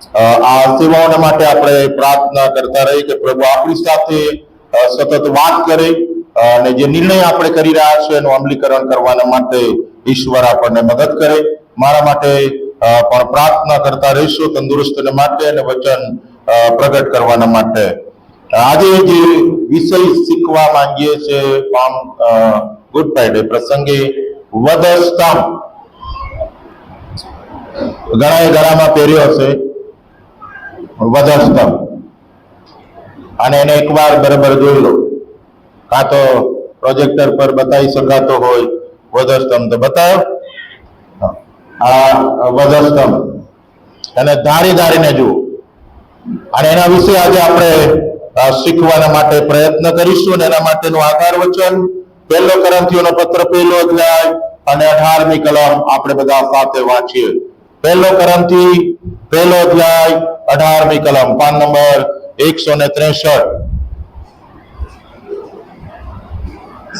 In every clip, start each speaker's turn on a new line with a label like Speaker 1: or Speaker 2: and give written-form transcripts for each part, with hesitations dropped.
Speaker 1: આ સેવાઓના માટે આપણે પ્રાર્થના કરતા રહી કે પ્રભુ આપણી સાથે સતત વાત કરે અને જે નિર્ણય આપણે કરી રહ્યા છે એનું અમલીકરણ કરવાના માટે ઈશ્વર આપણને મદદ કરે. મારા માટે પણ પ્રાર્થના કરતા રહીશું તંદુરસ્તીને માટે અને વચન પ્રગટ કરવાના માટે. આજે જે વિષય શીખવા માંગીએ છીએ ગુડ ફ્રાઈડે પ્રસંગે વધસ્તંભ. ઘણા ગળામાં પહેર્યો હશે વધસ્તંભ, અને એને એકવાર બરાબર જોઈ લો, કાં તો પ્રોજેક્ટર પર બતાવી શકાતો હોય વધસ્તંભ તો બતાવો. આ વધસ્તંભ અને ધારીને જુઓ, અને એના વિશે આજે આપણે શીખવાના માટે પ્રયત્ન કરીશું. અને એના માટેનું આધાર વચન 1 કોરિન્થીઓનો પત્ર 1 અધ્યાય અને 18મી કલમ આપણે બધા સાથે વાંચીએ. 1 કોરિન્થી 1 અધ્યાય 18મી કલમ, પાન નંબર 163.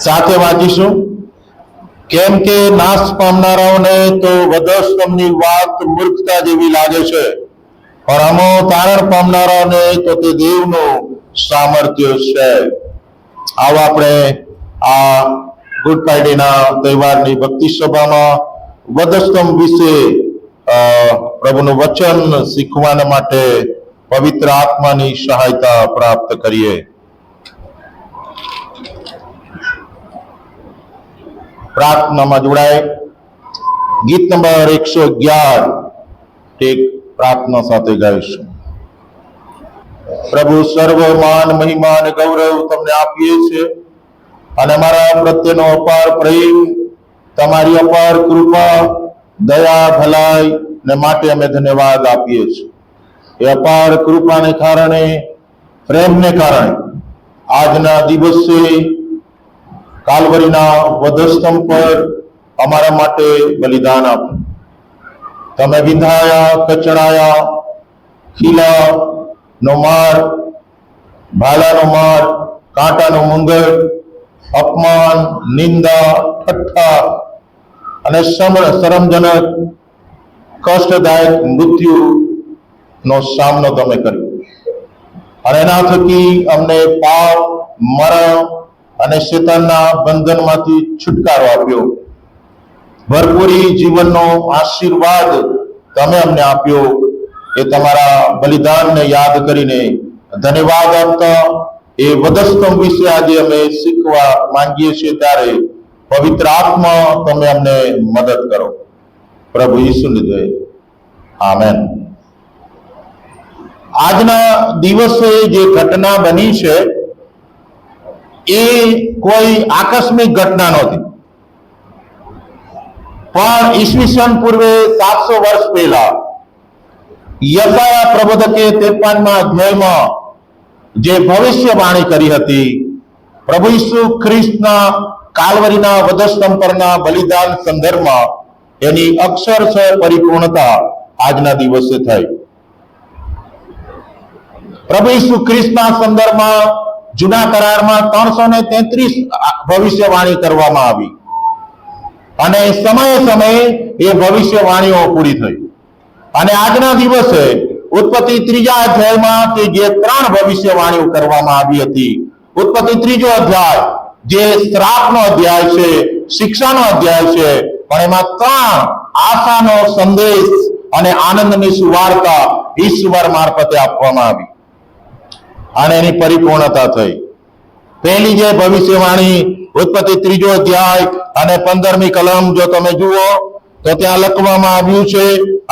Speaker 1: સાથે વાંચીશું. કેમ કે નાશ પામનારાઓને તો વધસ્તંભની વાત મૂર્ખતા જેવી લાગે છે, પણ તારણ પામનારાઓને તો તે દેવનું સામર્થ્ય છે. આવો આપણે આ ગુડ ફ્રાઈડેના તહેવારની ભક્તિ સભામાં વધસ્તંભ વિશે પ્રભુનું વચન શીખવાના માટે પવિત્ર આત્માની સહાયતા પ્રાપ્ત કરીએ. પ્રાર્થનામાં જોડાય. ગીત નંબર 111 એક પ્રાર્થના સાથે ગાઈશું. પ્રભુ, સર્વ માન મહિમા અને ગૌરવ તમને આપીએ છીએ, અને અમારા પ્રત્યેનો અપાર પ્રેમ, તમારી અપાર કૃપા, દયા, ભલાઈ ને માટે અમે ધન્યવાદ આપીએ છીએ. એ અપાર કૃપાને કારણે, પ્રેમને કારણે આજના દિવસે કાલ્વરીના વધસ્તંભ પર અમારા માટે બલિદાન આપ્યું. તમે વિંધાયા, કચડાયા, ખીલા નો માર, ભાલાનો માર, કાંટાનો મુંગર, અપમાન, નિંદા, ઠઠ્ઠા અને શરમજનક કષ્ટદાયક મૃત્યુ નો સામનો તમે કર્યો. અને એના થકી અમને પાપ, મરણ અને શેતાનના બંધનમાંથી છુટકારો આપ્યો. ભરપૂરી જીવનનો આશીર્વાદ તમે અમને આપ્યો. એ તમારા બલિદાનને યાદ કરીને ધન્યવાદ આપતા એ વધસ્તંભ વિશે આજે અમે શીખવા માંગીએ છીએ. ત્યારે પવિત્ર આત્મા તમે અમને મદદ કરો. પ્રભુ ઈસુની જય. આમેન. આજના દિવસે જે ઘટના બની છે એ કોઈ આકસ્મિક ઘટના નહોતી, પણ ઈસવીસન પૂર્વે 700 વર્ષ પહેલા યશાયા પ્રબોધકે 53મા અધ્યાયમાં જે ભવિષ્યવાણી કરી હતી, પ્રભુ ઈસુ ખ્રિસ્તના કાલ્વરીના વધસ્તંભ પરના બલિદાન સંદર્ભમાં એની અક્ષરશઃ પરિપૂર્ણતા આજના દિવસે થઈ. પ્રભુ ઈસુ ખ્રિસ્તના સંદર્ભમાં જૂના કરારમાં 333 ભવિષ્યવાણી કરવામાં આવી, અને સમયે એ ભવિષ્યવાણીઓ પૂરી થઈ. અને આજના દિવસે ઉત્પત્તિ 3 અધ્યાયમાં કે જે 3 ભવિષ્યવાણીઓ કરવામાં આવી હતી, ઉત્પત્તિ 3 અધ્યાય જે શ્રાપનો અધ્યાય છે, શિક્ષાનો અધ્યાય છે, પણ એમાં 3 આશાનો સંદેશ અને આનંદની સુવાર્તા ઈશ્વર મારફતે આપવામાં આવી, અને એની પરિપૂર્ણતા થઈ. પહેલી જે ભવિષ્યવાણી ઉત્પત્તિ 3 અધ્યાય અને 15મી કલમ જો તમે જુઓ તો ત્યાં લખવામાં આવ્યું છે,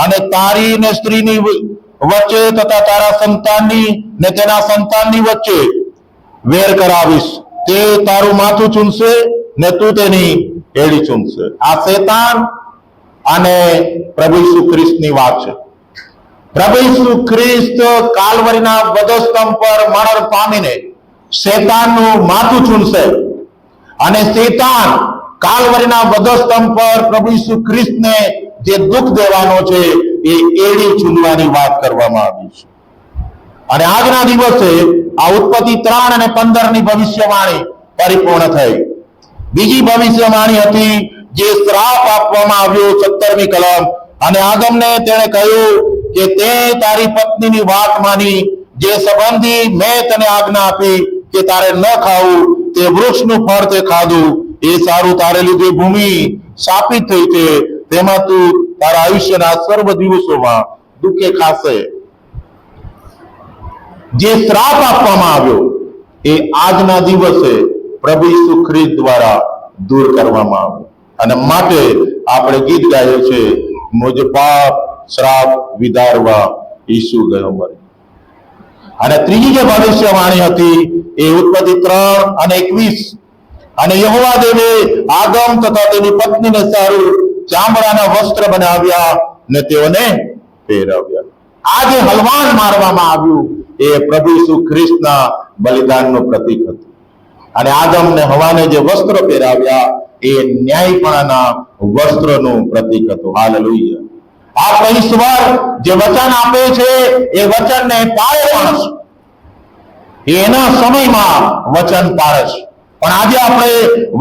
Speaker 1: અને તારી ને સ્ત્રીની વચ્ચે તથા તારા સંતાનની ને તેના સંતાનની વચ્ચે વેર કરાવીશ. તે તારું માથું ચૂંટશે ને તું તેની એડી ચૂંટશે. આ શેતાન અને પ્રભુ ઈસુ ખ્રિસ્તની વાત છે. પ્રભુ ઈસુ ખ્રિસ્ત કાલ્વરીના વધસ્તંભ પર મરણ પામીને શેતાનનું માથું ચૂંટશે, અને શેતાન કાલ્વરીના વધસ્તંભ પર પ્રભુ ઈસુ ખ્રિસ્તને જે દુઃખ દેવાનો છે એ એડી ચૂંટવાની વાત કરવામાં આવી છે. અને આજના દિવસે આ ઉત્પત્તિ 3 અને 15ની ભવિષ્યવાણી પરિપૂર્ણ થઈ. બીજી ભવિષ્યવાણી હતી જે શ્રાપ આપવામાં આવ્યો 17મી કલમ, અને આદમને તેણે કહ્યું કે તે તારી પત્નીની વાત માની, જે સંબંધી મેં તને આજ્ઞા આપી કે તારે ન ખાવું તે વૃક્ષનું ફળ તે ખાધું, એ સારું તારે લીધે ભૂમિ શાપિત થઈ છે, તેમાં તું તારા આયુષ્યના સર્વ દિવસોમાં દુઃખે ખાશે. જે શ્રાપ આપવામાં આવ્યો એ આજના દિવસે પ્રભુ ઈસુ ખ્રિસ્ત દ્વારા દૂર કરવામાં આવ્યો. અને માટે આપણે ગીત ગાઈએ છે, મુજ પાપ શ્રાપ વિદારવા ઈસુ ગયો મરી. અને ત્રીજી જે ભવિષ્યવાણી હતી એ ઉત્પત્તિ 3:21, અને યહોવા દેવે આદમ તથા તેની પત્નીને સારું ચામડાના વસ્ત્ર બનાવ્યા ને તેઓને પહેરાવ્યા. આ જે હલવાન મારવામાં આવ્યું એ પ્રભુ ઈસુ ખ્રિસ્તના બલિદાનનું પ્રતીક હતું. અને આદમ ને હવાને જે વસ્ત્ર પહેરાવ્યા એ ન્યાયપણાના વસ્ત્રનું પ્રતીક હતું. હાલેલુયા. આ ઈશ્વર જે વચન આપે છે એ વચનને પાળે પણ છે, એના સમયમાં વચન પાળે છે. પણ આજે આપણે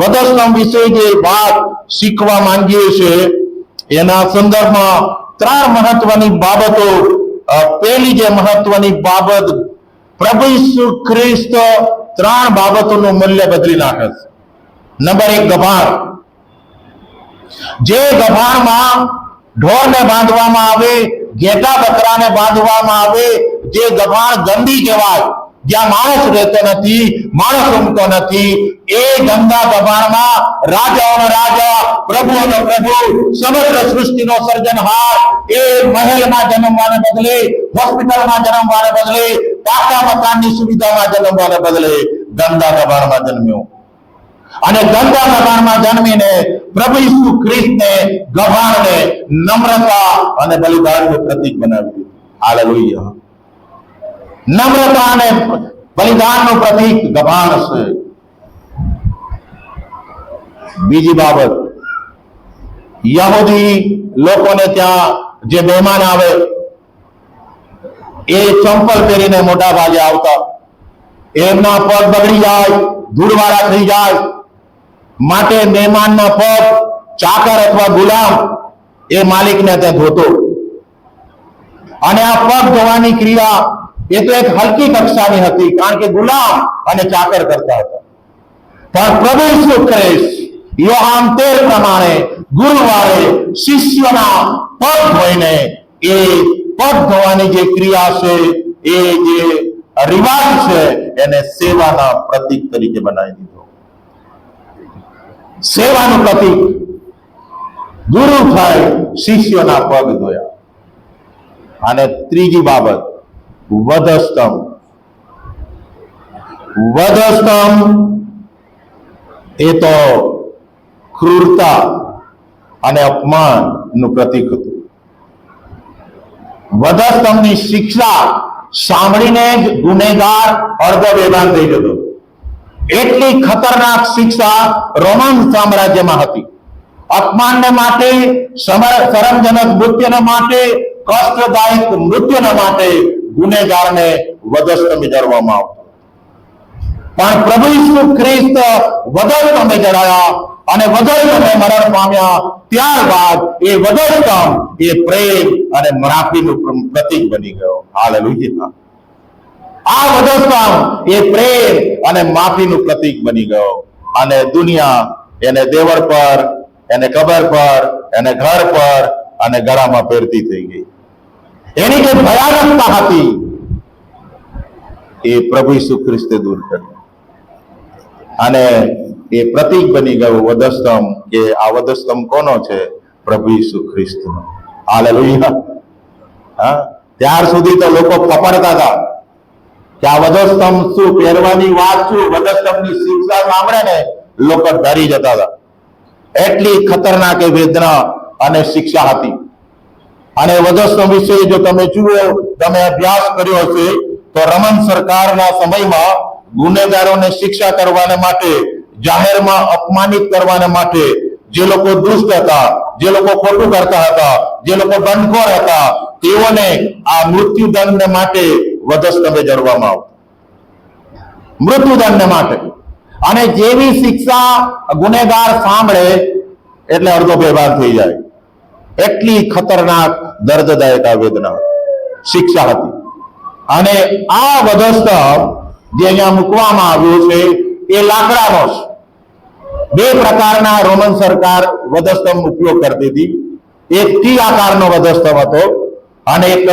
Speaker 1: વધસ્તંભ વિશે જે વાત શીખવા માંગીએ છીએ એના સંદર્ભમાં 3 મહત્વની બાબતો. પહેલી જે મહત્વની બાબત, પ્રભુ ઈસુ ખ્રિસ્ત 3 બાબતોનું મૂલ્ય બદલી નાખે છે. નંબર 1, ગભાણ. જે ગભાણમાં ઢોરને બાંધવામાં આવે, ઘેટા બકરાને બાંધવામાં આવે, જે ગભાણ ગંદી કહેવાય, જ્યાં માણસ રહેતો નથી, માણસ ઊંઘતો નથી, એ ગંદા ગભાણમાં રાજાઓનો રાજા, પ્રભુઓનો પ્રભુ, સમગ્ર સૃષ્ટિનો સર્જનહાર એ મહેલમાં જન્મવાને બદલે, હોસ્પિટલમાં જન્મવાને બદલે, પાકા મકાનની સુવિધામાં જન્મવાને બદલે ગંદા ગભાણમાં જન્મ્યો. અને ગંદા ગભાણમાં જન્મીને પ્રભુ ઈસુ ખ્રિસ્તને ગભાણને નમ્રતા અને બલિદાનનું પ્રતીક બનાવી દીધું. હાલેલુયા. નમ્રતા અને બલિદાનનું પ્રતીક ગભાણ છે. બીજી બાબત, યહૂદી લોકોને ત્યાં જે મહેમાન આવે એ ચંપલ પહેરીને મોટા ભાગે આવતા. એમના પગ બગડી જાય, ધૂળવાળા થઈ જાય, માટે મહેમાનના પગ ચાકર અથવા ગુલામ એ માલિકને ત્યાં ધોતો. અને આ પગ ધોવાની ક્રિયા એ તો એક હલકી કક્ષાની હતી, કારણ કે ગુલામ અને ચાકર કરતા હતા. પણ પ્રભુ ઈસુ ખ્રિસ્ત યોહાન 13 પ્રમાણે ગુરુવારે શિષ્યોના પગ ધોઈને એ પગ ધોવાની જે ક્રિયા છે, એ જે રિવાજ છે, એને સેવાના પ્રતીક તરીકે બનાવી દીધો. સેવાનું પ્રતીક. ગુરુ થઈ શિષ્યોના પગ ધોયા. અને ત્રીજી બાબત, વધસ્તંભ. વધસ્તંભ એ તો ક્રૂરતા અને અપમાનનું પ્રતીક હતું. વધસ્તંભની શિક્ષા સાંભળીને જ ગુનેગાર અડધો બેભાન થઈ જતો. એટલી ખતરનાક શિક્ષા રોમન સામ્રાજ્યમાં હતી. અપમાનને માટે, શરમજનક મૃત્યુને માટે, કષ્ટદાયક મૃત્યુને માટે ગુનેગારને વધસ્તંભે જડવામાં આવતો. પણ પ્રભુ ઈસુ ખ્રિસ્ત વધસ્તંભે જડાયા અને વધસ્તંભે મરણ પામ્યા. ત્યારબાદ એ વધસ્તંભ એ પ્રેમ અને માફીનું પ્રતીક બની ગયો. હાલેલુયા. આ વધસ્તંભ એ પ્રેમ અને માફીનું પ્રતીક બની ગયો. અને દુનિયા એને દેવળ પર, એને કબર પર, એને ઘર પર અને ગળામાં પહેરતી થઈ ગઈ. એની જે ભયાનકતા હતી એ પ્રભુ ઈસુ ખ્રિસ્તે દૂર કરી. અને એ પ્રતીક બની ગયું વધસ્તંભ, કે આ વધસ્તંભ કોનો છે? પ્રભુ ઈસુ ખ્રિસ્તનો. હાલેલુયા. હા, ત્યાર સુધી તો લોકો ફફડતા હતા કે આ વધસ્તંભ શું, પહેરવાની વાત શું, વધસ્તંભની શિક્ષા સાંભળે ને લોકો ડરી જતા હતા. એટલી ખતરનાક વેદના અને શિક્ષા હતી. અને વધસ્તંભ વિશે જો તમે જુઓ, તમે અભ્યાસ કર્યો હશે, તો રોમન સરકારના સમયમાં ગુનેગારોને શિક્ષા કરવાને માટે, જાહેરમાં અપમાનિત કરવાને માટે, જે લોકો દુષ્ટ હતા, જે લોકો ખોટું કરતા હતા, જે લોકો દંડખોર હતા, તેઓને આ મૃત્યુદંડને માટે વધસ્તંભે જડવામાં આવતા. મૃત્યુદંડને માટે. અને જેવી શિક્ષા ગુનેગાર સાંભળે એટલે અડધો બેભાન થઈ જાય. એટલી ખતરનાક, દર્દદાયક આ વેદના. શિક્ષા હતી. અને આ વધસ્તંભ જે અહીંયા મૂકવામાં આવ્યું છે એ લાકડાનો છે. બે પ્રકારના રોમન સરકાર વધસ્તંભ ઉપયોગ કરતી હતી. એક ટી આકારનો વધસ્તંભ હતો અને એક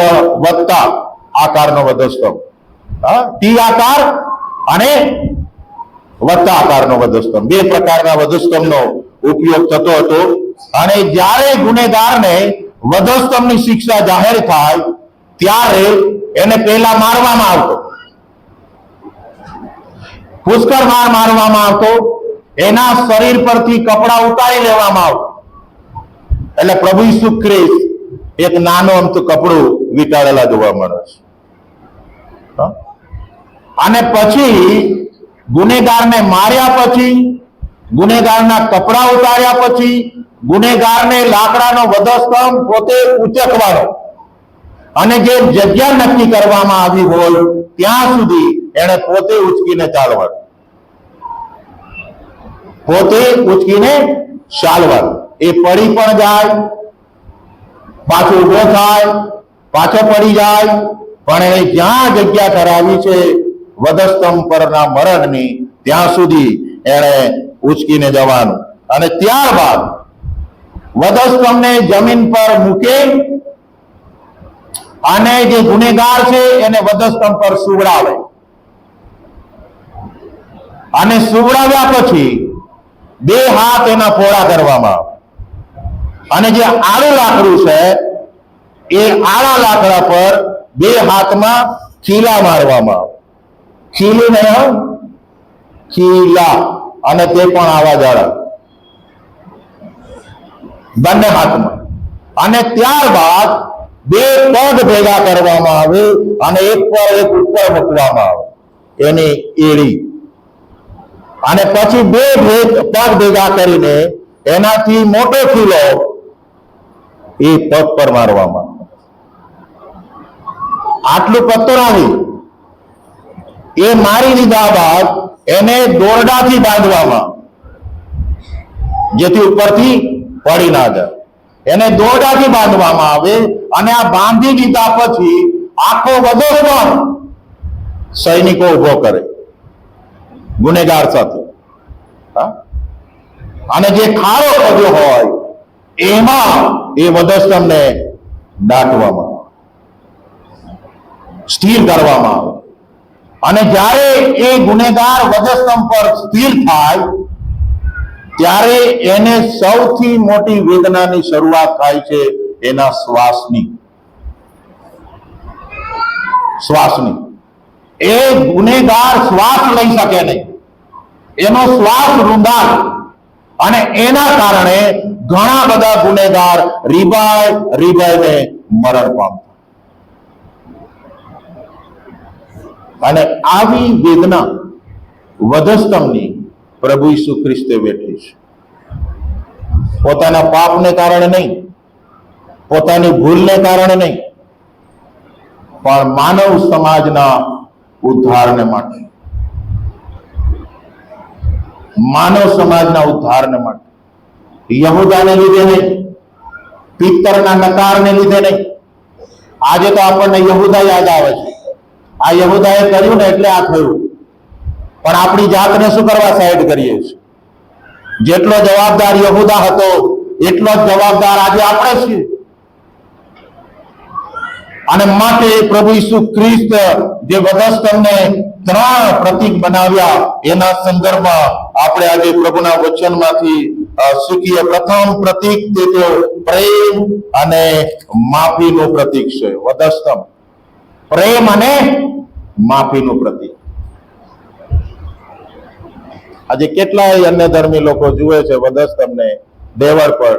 Speaker 1: વત્તા આકારનો વધસ્તંભ. ટી આકાર અને વત્તા આકારનો વધસ્તંભ, બે પ્રકારના વધસ્તંભનો ઉપયોગ થતો હતો. અને જ્યારે ગુનેગારને વધસ્તંભની શિક્ષા જાહેર થાય ત્યારે એને પહેલા મારવામાં આવતો, પુષ્કળ મારવામાં આવતો. એના શરીર પરથી કપડા ઉતારી લેવામાં આવતો. એટલે પ્રભુ ઈસુ ખ્રિસ્ત એક નાનો અમથું કપડું વીંટાળેલા જોવા મળે છે. અને પછી ગુનેગારને માર્યા પછી, ગુનેગારના કપડા ઉતાર્યા પછી, ગુનેગારને લાકડાનો વધસ્તંભ પોતે ઉંચકવાનો અને જે જગ્યા નક્કી કરવામાં આવી હોય ત્યાં સુધી એને પોતે ઉચકીને ચાલવાનું, પોતે ઉચકીને ચાલવાનું. એ પડી પણ જાય, પાછો ઉભો થાય, પાછો પડી જાય, પણ એને જ્યાં જગ્યા કરાવી છે વધસ્તંભ પરના મરણની ત્યાં સુધી એને ઉચકીને જવાનું. અને ત્યારબાદ વધસ્તંભને જમીન પર મૂકે અને જે ગુનેગાર છે એને વધસ્તંભ પર સુવડાવે. અને સુવડાવ્યા પછી બે હાથ એના પહોળા કરવામાં આવે અને જે આડું લાકડું છે એ આડા લાકડા પર બે હાથમાં ખીલા મારવામાં આવે. ખીલીને ખીલા, અને તે પણ આવા જાડા બંને હાથમાં. અને ત્યારબાદ બે પગ ભેગા કરવામાં આવે અને એક પર એક ઉપર મૂકવામાં આવે, એની એડી. અને પછી બે પગ ભેગા કરીને એનાથી મોટો ખીલો એ પગ પર મારવામાં આવે. આટલું પત્તરાવી એ મારી લીધા બાદ એને દોરડાથી બાંધવામાં, જેથી ઉપરથી પડી ના જાય. એને દોરડાથી બાંધવામાં આવે અને આ બાંધી દીધા પછી આખો વધસ્તંભ સૈનિકો ઉભો કરે ગુનેગાર સાથે. અને જે ખારો પદ્યો હોય એમાં એ વધસ્તંભને દાટવામાં આવે, સ્થિર કરવામાં આવે. અને જ્યારે એ ગુનેગાર વધસ્તંભ પર સ્થિર થાય ત્યારે એને સૌથી મોટી વેદનાની શરૂઆત થાય છે એના શ્વાસની. એ ગુનેગાર શ્વાસ લઈ શકે નહીં, એનો શ્વાસ રૂંધાય. અને એના કારણે ઘણા બધા ગુનેગાર રીબાઈને મરણ પામતા. અને આવી વેદના વધસ્તંભની પ્રભુ ઈસુ ખ્રિસ્તે વેઠી છે. પોતાના પાપને કારણે નહીં, પોતાની ભૂલને કારણે નહીં, પણ માનવ સમાજના ઉદ્ધારને માટે, માનવ સમાજના ઉદ્ધારને માટે. યહૂદાને લીધે નહીં, પિત્તરના નકારને લીધે નહીં. આજે તો આપણને યહૂદા યાદ આવે છે. આ યહૂદાએ કર્યું ને એટલે આ થયું. પણ આપણી જાતને શું કરવા સાઈડ કરીએ છીએ? જેટલો જવાબદાર યહૂદા હતો એટલો જ જવાબદાર આજે આપણે છીએ. અને માટે પ્રભુ ઈસુ ખ્રિસ્ત જે વધસ્તંભને 3 પ્રતીક બનાવ્યા એના સંદર્ભમાં આપણે આજે પ્રભુના વચનમાંથી શીખીએ. પ્રથમ પ્રતીક તે તો પ્રેમ અને માફીનું પ્રતીક છે. વધસ્તંભ પ્રેમ અને માફીનું પ્રતીક. આજે કેટલાય અન્ય ધર્મી લોકો જુએ છે વધસ્તંભને દેવળ પર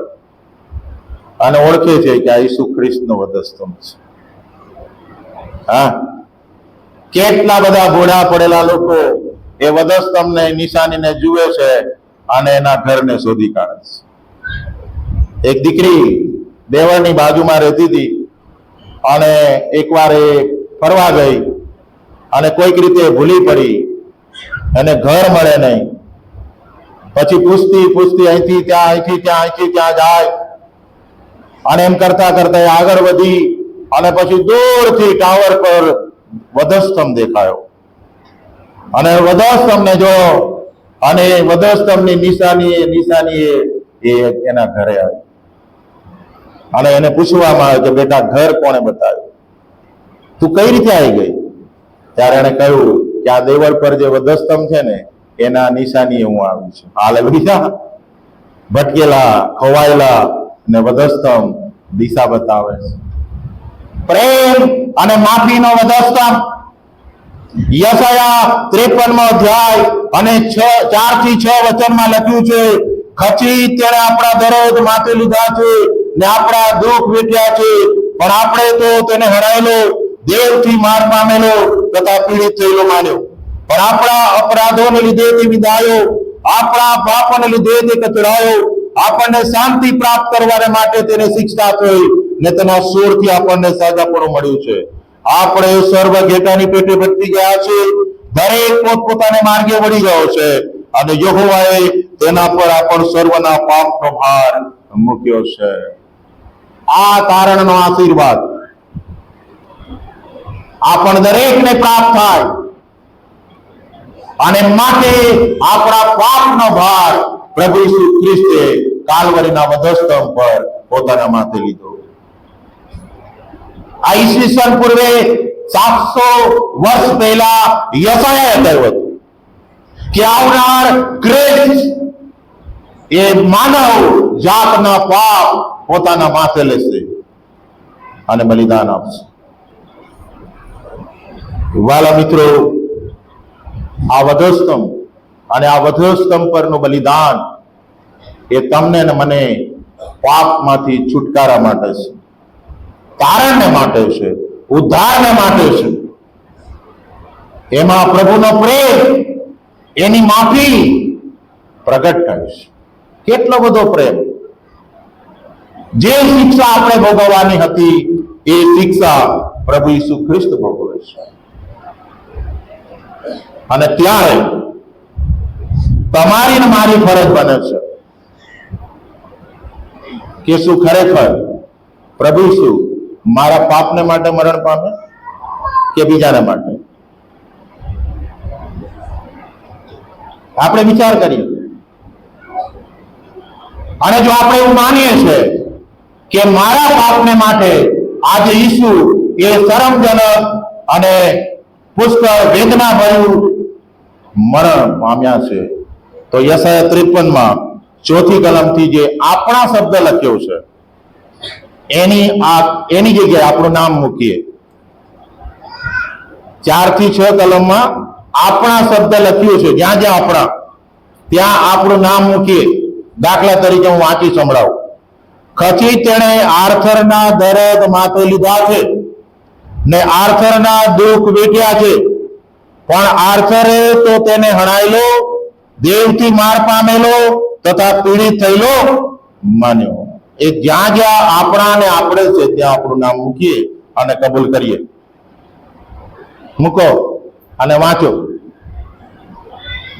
Speaker 1: અને ઓળખે છે કે આ ઈસુ ખ્રિસ્તનો વધસ્તંભ છે. કેટલા બધા ઘોડા પડેલા લોકો એ વધસ્તંભને નિશાનીને જુએ છે અને એના ઘરને શોધી કાઢે છે. એક દીકરી દેવળની બાજુમાં રહેતી હતી અને એકવાર એ ફરવા ગઈ અને કોઈક રીતે ભૂલી પડી, એને ઘર મળે નહીં. પછી પૂછતી અહીંથી ત્યાં જાય અને એમ કરતા કરતા આગળ વધી અને પછી દૂરથી ટાવર પર વધસ્તંભ દેખાયો અને વધસ્તંભને જોયો અને વધસ્તંભની નિશાની એ એના ઘરે આવી અને એને પૂછવામાં આવ્યું કે બેટા ઘર કોણે બતાવ્યું, તું કઈ રીતે આવી ગઈ? ત્યારે એને કહ્યું કે આ દેવળ પર જે વધસ્તંભ છે ને એના નિશાની હું આવી છું. હાલેલુયા. ભટકેલા, ખોવાયેલા ને વધસ્તંભ દિશા બતાવે છે. પ્રેમ અને માફીનો વધસ્તંભ. યશાયા 53મો અધ્યાય અને 4 થી 6 વચનમાં લખ્યું છે, ખચી તેણે આપણા દરદ માથે લીધા છે ને આપણા દુઃખ વેઠ્યા છે, પણ આપણે તો તેને હરાયેલો, દેવથી માર પામેલો તથા પીડિત થયેલો માન્યો. પણ આપણા અપરાધોને લીધે તે વિધાયો, આપણા પાપોને લીધે તે કચડાયો. આપણને શાંતિ પ્રાપ્ત કરવા માટે તેને શિક્ષા થઈ ને તેના સૂરથી આપણને સજાપણું મળ્યું છે. આપણે સર્વ ઘેટાની પેટે ભટકી ગયા છે, દરેક પોતપોતાને માર્ગે વળી ગયો છે અને યહોવાએ તેના પર આપણ સર્વના પાપનો ભાર મૂક્યો છે. આ તારણનો આશીર્વાદ આપણ દરેકને પ્રાપ્ત થાય અને માટે આપણા પાપનો ભાર પ્રભુ ઈસુ ખ્રિસ્તે કાલ્વરીના વધસ્તંભ પર પોતાના માથે લીધો. આ ઈસવીસન પૂર્વે 700 વર્ષ પહેલા યશાયાએ કહ્યું હતું કે આવનાર ખ્રિસ્ત એ માનવ જાતના પાપ પોતાના માથે લેશે અને બલિદાન આપશે. વાલા મિત્રો, આ વધસ્તંભ અને આ વધસ્તંભ પરનું બલિદાન એ તમને ને મને પાપમાંથી છુટકારા માટે છે, તારણને માટે છે, ઉદ્ધારને માટે છે. એમાં પ્રભુનો પ્રેમ, એની માફી પ્રગટ થાય છે. કેટલો બધો પ્રેમ! જે શિક્ષા આપણે ભોગવવાની હતી એ શિક્ષા પ્રભુ ઈસુ ખ્રિસ્ત ભોગવે છે. અને ત્યારે તમારી ને મારી ફરજ બને છે કે શું ખરેખર પ્રભુ ઈસુ મારા પાપને માટે મરણ પામે કે બીજાને માટે? આપણે વિચાર કરીએ. અને જો આપણે એવું માનીએ છીએ કે મારા પાપને માટે આજે ઈસુ એ શરમજનક અને પુષ્કળ વેદના ભર્યું મરણ પામ્યા છે, તો યશાયા 53માં 4થી કલમથી જે આપણા શબ્દ લખ્યો છે એની જગ્યાએ આપણું નામ મૂકીએ. 4 થી 6 કલમમાં આપણા શબ્દ લખ્યું છે, જ્યાં જ્યાં આપણા ત્યાં આપણું નામ મૂકીએ. દાખલા તરીકે હું વાંચી સંભળાવું. ખચી તેણે આર્થરના દરદ માથે લીધા છે ને આર્થરના દુઃખ વેઠ્યા છે, પણ આર્થરે તો તેને હણાયેલો, દેવથી માર પામેલો તથા પીડિત થયેલો માન્યો. એ જ્યાં જ્યાં આપણા ને આપણે છે ત્યાં આપણું નામ મૂકીએ અને કબૂલ કરીએ. મૂકો અને વાંચો.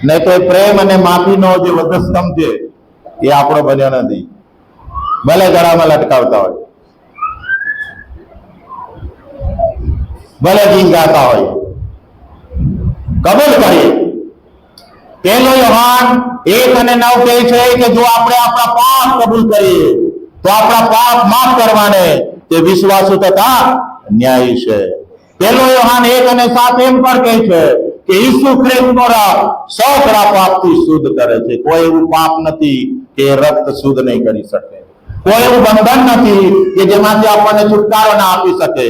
Speaker 1: નહીં તો પ્રેમ અને માફીનો જે વધસ્તંભ છે એ આપણો બન્યો નથી. ભલે ગળામાં લટકાવતા હોય, ભલે ગીત ગાતા હોય, કબૂલ કરીએ. 1 યોહાન 1:9 કહે છે કે જો આપણે આપણા પાપ કબૂલ કરીએ તો આપણા પાપ માફ કરવાને તે વિશ્વાસુ તથા ન્યાયી છે. 1 યોહાન 1:7 એમ પણ કહે છે કે ઈસુ ખ્રિસ્તનો રક્ત સૌના પાપથી શુદ્ધ કરે છે. કોઈ એવું પાપ નથી કે રક્ત શુદ્ધ નહીં કરી શકે. કોઈ એવું બંધન નથી કે જેમાંથી આપણને છુટકારો ના આપી શકે.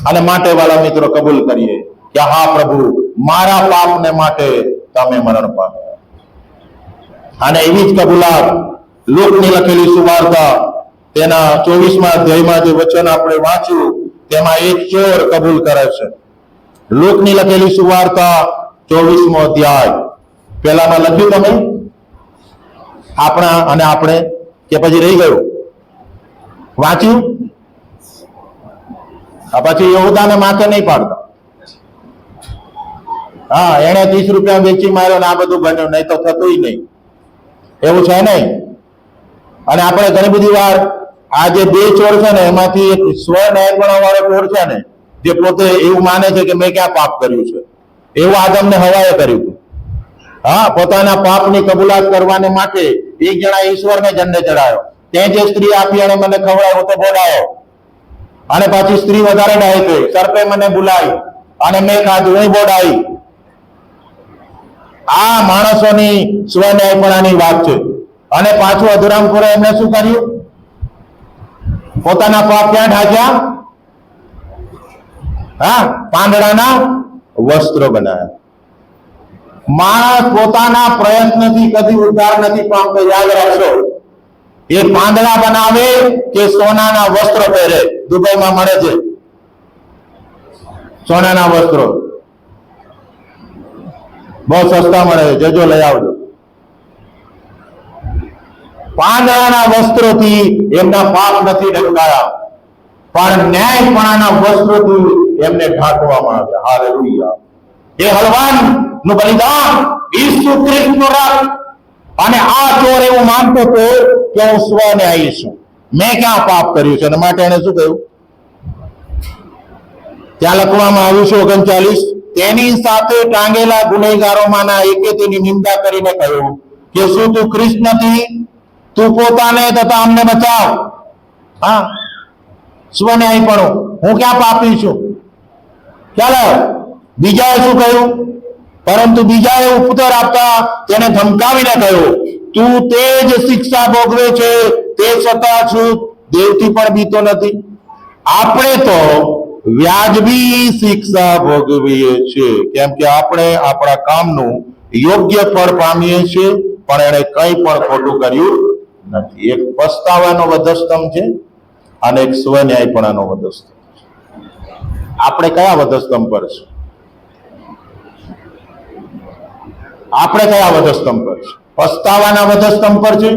Speaker 1: અને માટે વાલા મિત્રો કબૂલ કરીએ કે હા પ્રભુ, મારા પાપને માટે તમે મરણ પામ્યા. અને એવી જ કબૂલાત લૂકની લખેલી સુવાર્તા તેના 24મા અધ્યાયમાં જે વચન આપણે વાંચ્યું તેમાં એક ચોર કબૂલ કરે છે. લૂકની લખેલી સુવાર્તા 24મો અધ્યાય પહેલામાં લખ્યું તમે આપણા અને આપણે કે પછી રહી ગયું? વાંચ્યું? પછી યહૂદાને માથે નહીં પાડતા. હા, એને 30 રૂપિયા વેચી માર્યો ને આ બધું બન્યું, નહીં તો થતું નહીં. એવું છે નહીં. અને આપણે ઘણી બધી વાર આ જે બે ચોર છે ને એમાંથી એક સ્વ ન્યાયપણા વાળો ચોર છે ને, જે પોતે એવું માને છે કે મેં ક્યાં પાપ કર્યું છે, એવું આદમને હવાએ કર્યું હતું. હા, પોતાના પાપની કબૂલાત કરવાને માટે એક જણા ઈશ્વરને ઝંડે ચડાયો. તે જે સ્ત્રી આપી અને મને ખવડાવ્યો તો બોલાયો, અને પાછી સ્ત્રી વધારે ડાય થઈ, સર્પે મને બોલાવી અને મેં ખાધું, હું બોડાઈ. આ માણસોની સ્વન્યાયપણાની વાત છે. અને પાછું અધુરામપુરે એમને શું કર્યું? પોતાના પાપ ક્યાં ઢાંક્યા? હા, પાંદડાના વસ્ત્રો બનાવ્યા. માણસ પોતાના પ્રયત્નથી કદી ઉદ્ધાર નથી પામતો. યાદ રાખશો, એ પાંદડા બનાવે કે સોનાના વસ્ત્ર પહેરે. દુબઈમાં મળે છે સોનાના વસ્ત્રો, બહુ સસ્તા મળે છે, જજો લઈ આવજો. પાંદડાના વસ્ત્રોથી એમના પાપ નથી ઢંકાયા, પણ ન્યાયપણાના વસ્ત્રોથી એમને ઢાંકવામાં આવ્યા. હાલેલુયા. એ હળવાન નું બલિદાન, ઈસુ ખ્રિસ્તનો રક્ત. અને આ ચોર એવું માનતો હતો કે હું સ્વન્યાયી છું, મેં ક્યાં પાપ કર્યું છે, અને માટે એને શું કહ્યું? ત્યાં લખવામાં આવ્યું છે 39, તેની સાથે ટાંગેલા ગુનેગારોમાંના એકે તેની નિંદા કરીને કહ્યું કે શું તું ખ્રિસ્ત નથી? તું પોતાને તથા અમને બચાવ. હા, સ્વન્યાયીપણું, હું ક્યાં પાપી છું? ચાલો, બીજાએ શું કહ્યું? પરંતુ બીજાએ ઉત્તર આપતા તેને ધમકાવીને કહ્યું, તું તે જ શિક્ષા ભોગવે છે, તે છતાં શું દેવથી પણ બીતો નથી? આપણે તો વ્યાજબી શિક્ષા ભોગવીએ છીએ, કેમ કે આપણે આપણા કામનું યોગ્ય ફળ પામીએ છીએ, પણ એણે કંઈ પણ ખોટું કર્યું નથી. એક પસ્તાવાનો વધસ્તંભ છે અને એક સ્વન્યાયપણાનો વધસ્તંભ. આપણે કયા વધસ્તંભ પર છે? આપણે કયા વધસ્તંભ પર છે? પસ્તાવાના વધસ્તંભ પર છે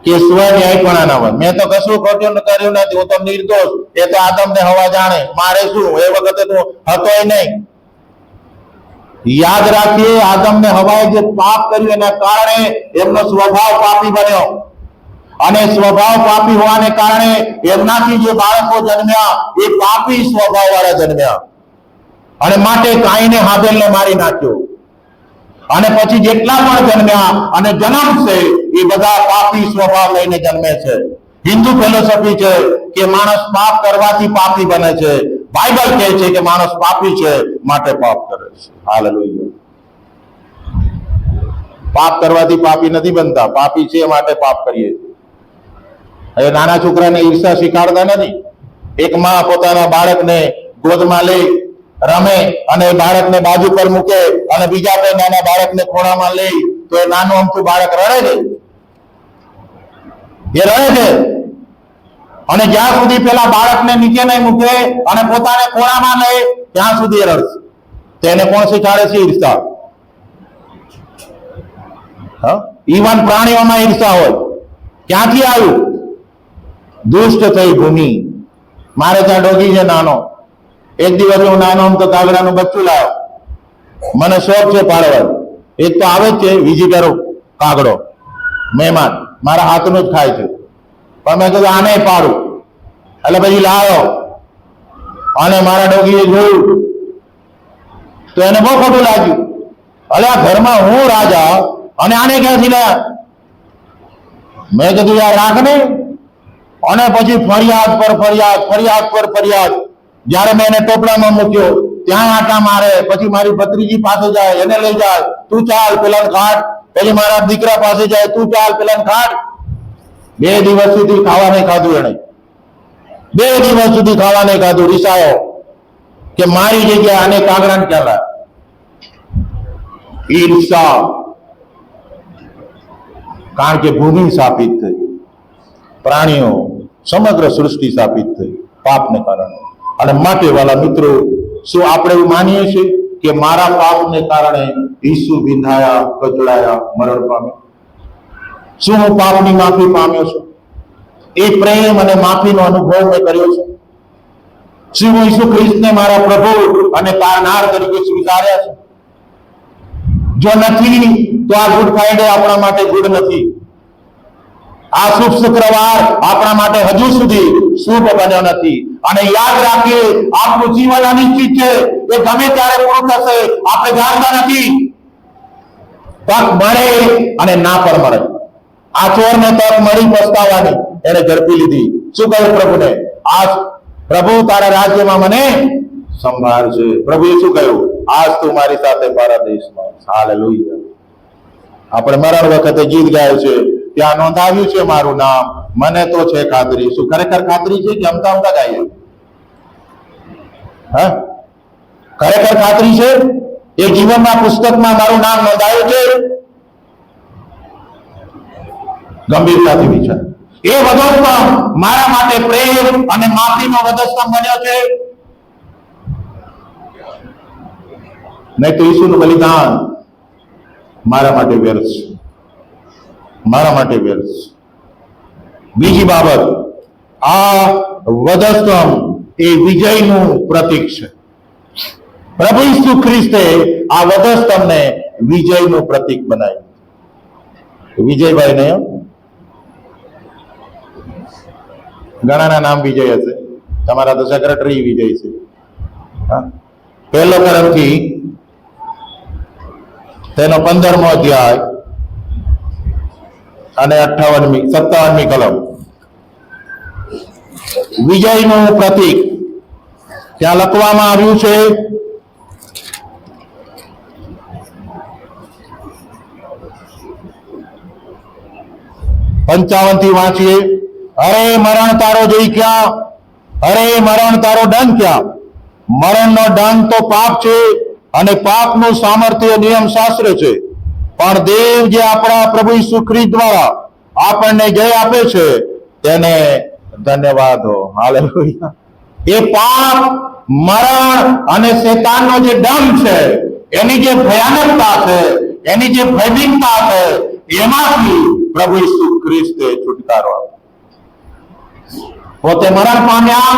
Speaker 1: કે સ્વન્યાયપણાના વધ? મેં તો કશું ખોટું કર્યું નથી, હું તો નિર્દોષ, એ તો આદમને હવા જાણે, મારે શું? એ વખતે તો હતોય નહીં. યાદ રાખીએ, આદમને હવાએ જે પાપ કર્યું એના કારણે એમનો સ્વભાવ પાપી બન્યો, અને સ્વભાવ પાપી હોવાને કારણે એમનાથી જે બાળકો જન્મ્યા એ પાપી સ્વભાવ વાળા જન્મ્યા, અને માટે કાઈને હાબેલને મારી નાખ્યો. અને પછી જેટલા પણ જન્મ્યા અને જન્મશે એ બધા પાપી સ્વભાવ લઈને જન્મે છે. હિન્દુ ફિલોસોફી છે કે માણસ પાપ કરવાથી પાપી બને છે. બાઇબલ કહે છે કે માણસ પાપી છે માટે પાપ કરે છે. હાલેલુયા. પાપ કરવાથી પાપી નથી બનતા, પાપી છે માટે પાપ કરીએ છીએ. હવે નાના છોકરાને ઈર્ષા શીખાડતા નથી. એક માં પોતાના બાળકને ગોદમાં લઈ રમે અને બાળકને બાજુ પર મૂકે અને બીજા કોઈ નાના બાળકને ખોળામાં લઈ, તો એ નાનું અમથું બાળક રડે છે, એ રડે છે. અને જ્યાં સુધી પેલા બાળકને નીચે નહીં મૂકે અને પોતાને ખોળામાં લે ત્યાં સુધી એ રડશે. તેને કોણ શીખાડે છે ઈર્ષા? ઈવન પ્રાણીઓમાં ઈર્ષા હોય. ક્યાંથી આવ્યું? દુષ્ટ થઈ ભૂમિ. મારે ત્યાં ડોગી છે નાનો. એક દિવસ હું નાનો આમ તો કાગડાનું બચ્ચું લાવ્યો. મને શોખ છે પાડવાનો. એક તો આવે જ છે વિઝિટરો કાગડો, મહેમાન, મારા હાથનું જ ખાય છે, પણ મેં કીધું આને પાડું. એટલે પછી લાવ્યો અને મારા ડોગીએ જોયું તો એને બહુ ખોટું લાગ્યું. અલે આ ઘરમાં હું રાજા અને આને ક્યાંથી લાયા? મેં કીધું યાર રાખ ને. અને પછી ફરિયાદ પર ફરિયાદ, ફરિયાદ પર ફરિયાદ. જયારે મેં એને ટોપલામાં મૂક્યો ત્યાં આટા મારે, પછી મારી ભત્રીજી પાસે જાય, એને લઈ જાય, તું ચાલ પેલાને ખાટ. પછી મારા દીકરા પાસે જાય, તું ચાલ પેલાને ખાટ. 2 દિવસ સુધી ખાવા નહીં ખાધું એને. 2 દિવસ સુધી ખાવા નહીં ખાધું. રીસાયો કે મારી જગ્યાએ આને કાગડાને ક્યાં લાય? ઈર્ષા. કારણ કે ભૂમિ સ્થાપિત થઈ, પ્રાણીઓ, સમગ્ર સૃષ્ટિ સ્થાપિત થઈ પાપને કારણે. અને માટે વાલા મિત્રો, શું આપણે એવું માનીએ છીએ કે મારા પાપને કારણે ઈસુ વિંધાયા, કચડાયા, મરણ પામ્યા? શું હું પાપની માફી પામ્યો છું? એ પ્રેમ અને માફીનો અનુભવ મેં કર્યો છે? શું હું ઈસુ ખ્રિસ્તને મારા પ્રભુ અને તારનાર તરીકે સ્વીકાર્યા છે? જો નથી તો આ ગુડ ફ્રાઈડે આપણા માટે ગુડ નથી. આ શુભ શુક્રવાર આપણા માટે હજુ સુધી શુભ બન્યો નથી. અને યાદ રાખીએ, આપણું જીવન અનિશ્ચિત છે. એ ગમે ત્યારે પૂરું થશે, આપણે જાણતા નથી. તક મળે અને ના પણ મળે. આ ચોરને તક મળી પસ્તાવાની, એને ઝડપી લીધી. શું કહ્યું પ્રભુને? આજ પ્રભુ તારા રાજ્યમાં મને સંભાળશે. પ્રભુએ શું કહ્યું? આજ તું મારી સાથે પારાદેશમાં. હાલેલુયા. આપણે મરણ વખતે ગીત ગાયું છે, ત્યાં નોંધાવ્યું છે મારું નામ, મને તો છે ખાતરી. શું ખરેખર ખાતરી છે કે અમતા અમતા ગાઈએ? હા, ખરેખર ખાતરી છે? એ જીવનના પુસ્તકમાં મારું નામ નોંધાયું છે? ગંભીરતાથી વિચાર. એ વધસ્તંભ મારા માટે પ્રેમ અને માફીનો વધસ્તંભ બન્યો છે. નહીં તો ઈસુનું બલિદાન મારા માટે વ્યર્થ છે, મારા માટે વ્યર્થ છે. બીજી બાબત, આ વધસ્તંભ એ વિજયનું પ્રતીક છે. પ્રભુ ઈસુ ખ્રિસ્તે આ વધસ્તંભને વિજયનું પ્રતીક બનાવ્યું. વિજયભાઈ ને ઘણાના નામ વિજય હશે, તમારા તો સેક્રેટરી વિજય છે. પહેલો કરંથી તેનો 15મો અધ્યાય અને 57મી કલમ, વિજયનું પ્રતીક ત્યાં લખવામાં આવ્યું છે. પંચાવનથી વાંચીએ. અરે મરણ તારો જઈ ક્યાં, અરે મરણ તારો દંડ ક્યાં? મરણનો દંડ તો પાપ છે અને પાપનું સામર્થ્ય નિયમ શાસ્ત્ર છે. પણ દેવ જે આપણા પ્રભુ ઈસુ ખ્રિસ્ત દ્વારા આપણને જય આપે છે તેને ધન્યવાદ હો. હાલેલુયા. એ પાપ, મરણ અને શેતાનનો જે દંડ છે, એની જે ભયાનકતા છે, એની જે ભયભીતતા છે, એમાંથી પ્રભુ ઈસુ ખ્રિસ્તે છુટકારો આપ્યો. પોતે મરણ પામ્યા,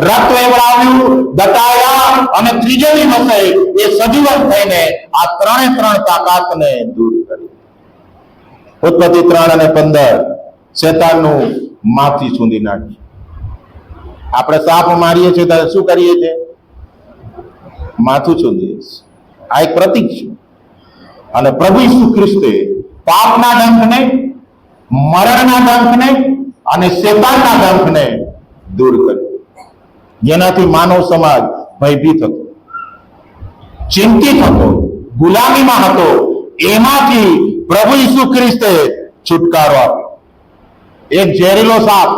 Speaker 1: રક્ત વેવડાવ્યું, દટાયા અને ત્રીજે દિવસે એ સજીવન થઈને આ ત્રણ તાકાતને દૂર કરી. ઉત્પત્તિ 3 અને 15 શેતાનનું માથી છૂંદી નાખી. આપણે સાપ મારીએ છીએ ત્યારે શું કરીએ છીએ? માથું છૂંદીએ છીએ. આ એક પ્રતીક છે. અને પ્રભુ ઈસુ ખ્રિસ્તે પાપના ડંખને, મરણના ડંખને અને શેતાનના ડંખને દૂર કર્યો, જેનાથી માનવ સમાજ ભયભીત હતો, ચિંતિત હતો, ગુલામીમાં હતો. એમાંથી પ્રભુ ઈસુ ખ્રિસ્તે છુટકારો આપ્યો. એક ઝેરીલો સાપ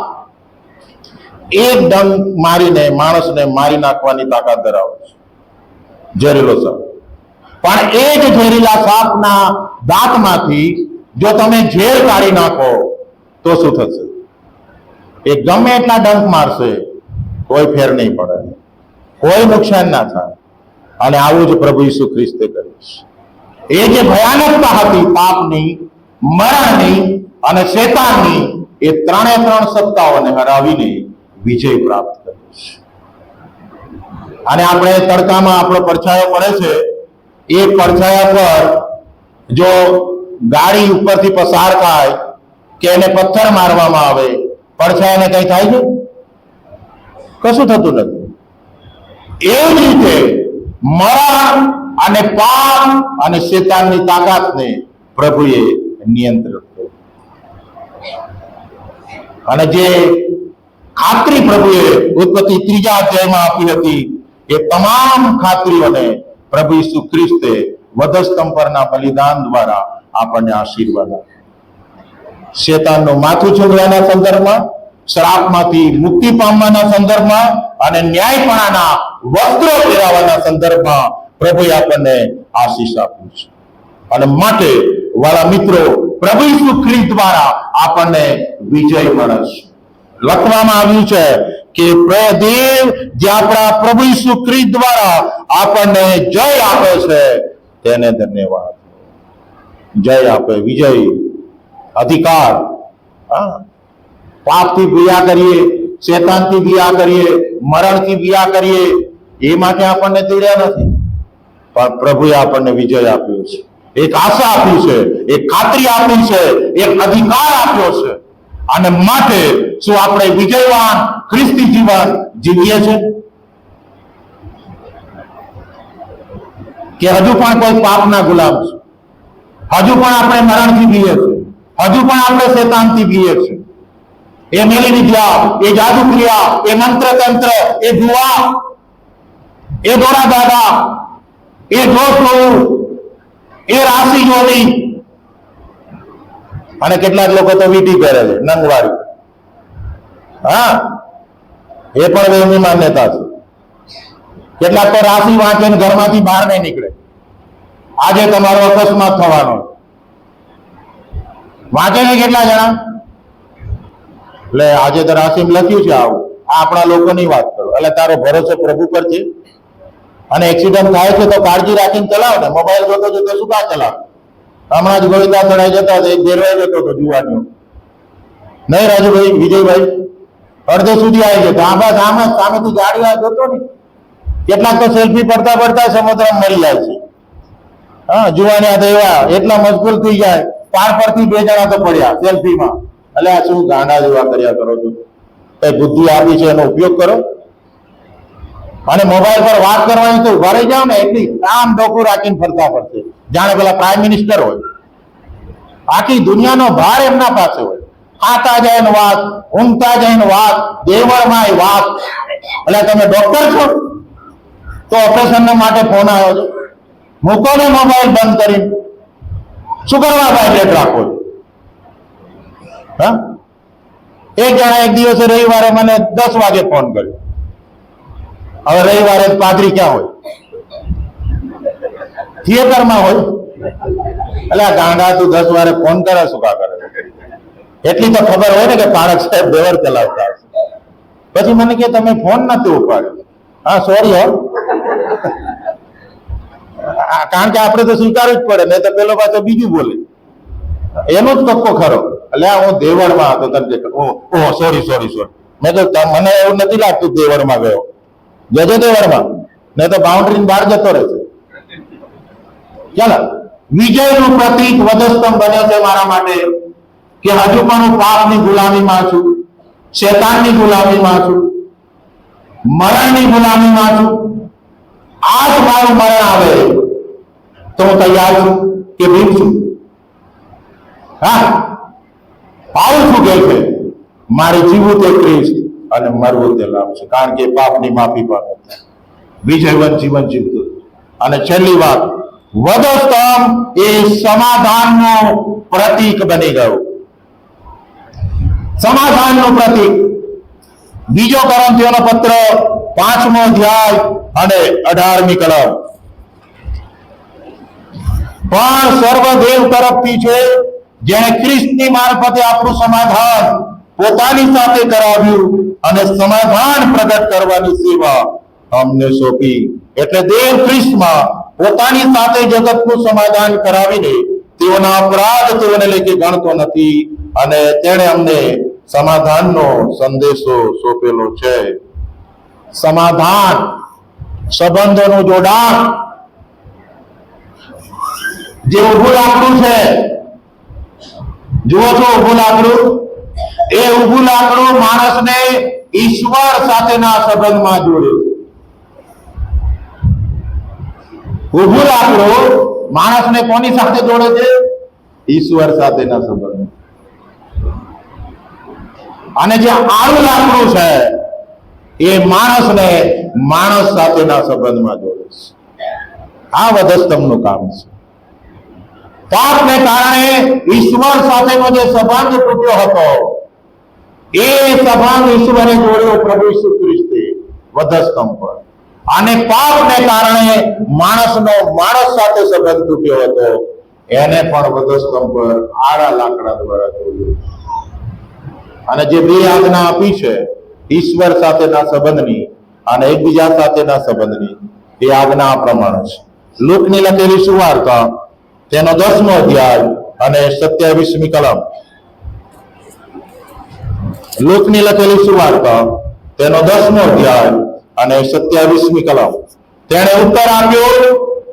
Speaker 1: એક ડંખ મારીને માણસને મારી નાખવાની તાકાત ધરાવે છે, ઝેરીલો સાપ. પણ એ જ ઝેરીલા સાપના દાંતમાંથી જો તમે ઝેર કાઢી નાખો તો શું થશે? એ ગમે એટલા ડંખ મારશે, કોઈ ફેર નહીં પડે, કોઈ નુકસાન ના થાય. અને આવું જ પ્રભુ ઈસુ ખ્રિસ્તે કર્યું છે. એ જે ભયાનકતા હતી પાપની, મરણની અને શેતાનની, એ ત્રણે સત્તાઓને હરાવીને વિજય પ્રાપ્ત કર્યો છે. અને આપણે તડકામાં આપણો પડછાયો પડે છે, એ પડછાયા પર જો ગાડી ઉપરથી પસાર થાય કે એને પથ્થર મારવામાં આવે, પડછાયાને કઈ થાય છે? કશું થતું નથી. એવી જ રીતે મરણ અને પાપ અને શેતાનની તાકાતને પ્રભુએ નિયંત્રિત કર્યું. અને જે ખાતરી પ્રભુએ ઉત્પત્તિ 3 અધ્યાયમાં આપી હતી, એ તમામ ખાતરીઓને પ્રભુ ઈસુ ખ્રિસ્તે વધસ્તંભ પરના બલિદાન દ્વારા આપણને આશીર્વાદ આપ્યો. શેતાનનું માથું છોડવાના સંદર્ભમાં, શ્રાપમાંથી મુક્તિ પામવાના સંદર્ભમાં અને ન્યાયપણાના વસ્ત્રો પહેરાવવાના સંદર્ભમાં પ્રભુએ આપણને આશીષ આપ્યું છે. અને માટે વાળા મિત્રો, પ્રભુ ઈસુ ખ્રિસ્ત દ્વારા આપણને વિજય મળે છે. લખવામાં આવ્યું છે કે દેવ જે આપણા પ્રભુ ઈસુ ખ્રિસ્ત દ્વારા આપણને જય આપે છે તેને ધન્યવાદ. જય આપે, વિજય, અધિકાર. પાપથી બિયા કરીએ, શેતાનથી બિયા કરીએ, મરણથી બિયા કરીએ, એ માટે આપણને તેડ્યા નથી, પણ પ્રભુએ આપણને વિજય આપ્યો છે, એક આશા આપી છે, એક ખાતરી આપી છે, એક અધિકાર આપ્યો છે. અને માટે શું આપણે વિજયવાન ખ્રિસ્તી જીવન જીવીએ છીએ કે હજુ પણ કોઈ પાપના ગુલામ છે? હજુ પણ આપણે મરણથી બીએ છીએ, હજુ પણ આપણે શેતાનથી બીએ છીએ. એ મેલી વિદ્યા, એ જાદુ ક્રિયા, એ મંત્ર તંત્ર, એ જુવા, એ દોરા દાદા, એ જોવું, એ રાશિ જોવી, અને કેટલાક લોકો તો વીટી કરે છે નંગવાળી. હા, એ પણ એમની માન્યતા છે. કેટલાક તો રાશિ વાંચે ને ઘરમાંથી બહાર નહીં નીકળે. આજે તમારો અકસ્માત થવાનો વાંચે ને કેટલા જણા? એટલે આજે તો રાશિમાં લખ્યું છે આવું. આ આપણા લોકોની વાત કરો. એટલે તારો ભરોસો પ્રભુ પર છે, અને એક્સિડન્ટ થાય છે તો કાળજી રાખીને ચલાવ ને. મોબાઈલ જોતો જોતો શું કા ચલાવ? હમણાં જ ગોવિંદા ચડાઈ જતા એક દેરવાઈ જતો હતો જુવાનીઓ. નહીં રાજુભાઈ, વિજયભાઈ અડધે સુધી આવી જતો. આ બસ આમ જ સામેથી ગાડી આ જોતો ને. કેટલાક તો સેલ્ફી પડતા પડતા સમુદ્રમાં મરી જાય છે. હા, જુવાની આ એવા એટલા મશગુલ થઈ જાય, પાર પરથી 2 જણા તો પડ્યા સેલ્ફીમાં. એટલે આ શું ગાંડા જેવા કર્યા કરો છો? કઈ બુદ્ધિ આપી છે એનો ઉપયોગ કરો. અને મોબાઈલ પર વાત કરવાની તો ઉભા રહી જાવ ને, એટલી આમ ડોકું રાખીને ફરતા પડશે જાણે પેલા પ્રાઇમ મિનિસ્ટર હોય. આખી દુનિયાનો ભાર એમના પાસે હોય. ખાતા જાય ને વાત, ઊંઘતા જાય ને વાત, દેવળમાં વાત. એટલે તમે ડોક્ટર છો તો ઓપરેશન માટે ફોન આવ્યો છે? મૂકો ને મોબાઈલ બંધ કરીને. શું કરવા વાઇબ્રેટ રાખો? હા, એક જણા એક દિવસે રવિવારે મને 10 વાગે ફોન કર્યો. હવે રવિવારે પાદરી ક્યાં હોય? થિયેટરમાં હોય. એટલે આ ગાંડા તું 10 વારે ફોન કરે શું કા કરે? એટલી તો ખબર હોય ને કે પારક સાહેબ દેવળ ચલાવતા હશે. પછી મને કે તમે ફોન નથી ઉપાડ્યો. હા, સોરી હો. કારણ કે આપણે તો સ્વીકારવું જ પડે, નહીં તો પેલો પાછો બીજું બોલે. એનો જ કક્કો ખરો. એટલે હું દેવળમાં હતો તને ઓહ સોરી સોરી સોરી. મેં તો મને એવું નથી લાગતું દેવળમાં ગયો. જજો દેવળમાં, નહીં તો બાઉન્ડ્રી બહાર જતો રહેશે. ચાલો, વિજયનું પ્રતીક વધસ્તંભ બને છે મારા માટે કે હજુ પણ હું પાપની ગુલામીમાં છું, શેતાનની ગુલામીમાં છું, મરણની ગુલામીમાં છું. આજ મારું મરણ આવે તો હું તૈયાર છું કે ભીમ છું? હા, પાઉલ શું કહે છે? મારે જીવવું તે ખ્રિસ્ત અને મરવું તે લાભ છે. કારણ કે પાપની માફી પામે, વિજયવંત જીવન જીવતું. અને છેલ્લી વાત, વધસ્તંભ એ સમાધાનનું પ્રતીક બની ગયું. સમાધાનનું પ્રતીક. 2 કોરિન્થીયોનો પત્ર 5મો અધ્યાય અને 18મી કલમ. પણ સર્વદેવ તરફથી છે, જેણે ખ્રિસ્તની મારફતે આપણું સમાધાન પોતાની સાથે કરાવ્યું અને સમાધાન પ્રગટ કરવાની સેવા અમને સોંપી. એટલે દેવ ખ્રિસ્તમાં પોતાની સાથે જગતનું સમાધાન કરાવીને તેઓના અપરાધ તેઓને લેખે ગણતો નથી, અને તેણે અમને સમાધાનનો સંદેશો સોંપેલો છે. સમાધાન, સંબંધોનું જોડાણ. જે ઊભું લાકડું છે, જુઓ છો ઊભું લાકડું, એ ઊભું લાકડું માણસને ઈશ્વર સાથેના સંબંધમાં જોડે છે. ઊભું લાકડું માણસને કોની સાથે જોડે છે? ઈશ્વર સાથેના સંબંધ. અને જે આડું લાકડું છે એ માણસને માણસ સાથેના સંબંધમાં જોડે છે. આ વધસ્તંભનું કામ છે. પાપને કારણે ઈશ્વર સાથેનો જે સંબંધ તૂટ્યો હતો, એ સંબંધ ઈશ્વરે જોડ્યો પ્રભુ ઈસુ ખ્રિસ્તે વધસ્તંભ પર. અને પાપને કારણે માણસનો માણસ સાથે સંબંધ તૂટ્યો હતો, એને પણ વધસ્તંભ પર આડા લાકડા દ્વારા જોડ્યો. અને જે 2 આજ્ઞા આપી છે, ઈશ્વર સાથેના સંબંધની અને એકબીજા સાથેના સંબંધની, એ આજ્ઞા આ પ્રમાણે છે. લૂકની લખેલી સુવાર્તા તેનો 10મો અધ્યાય અને 27મી કલમ. લૂકની લખેલી સુવાર્તા તેનો 10મો અધ્યાય અને 27મી કલમ. તેણે ઉત્તર આપ્યો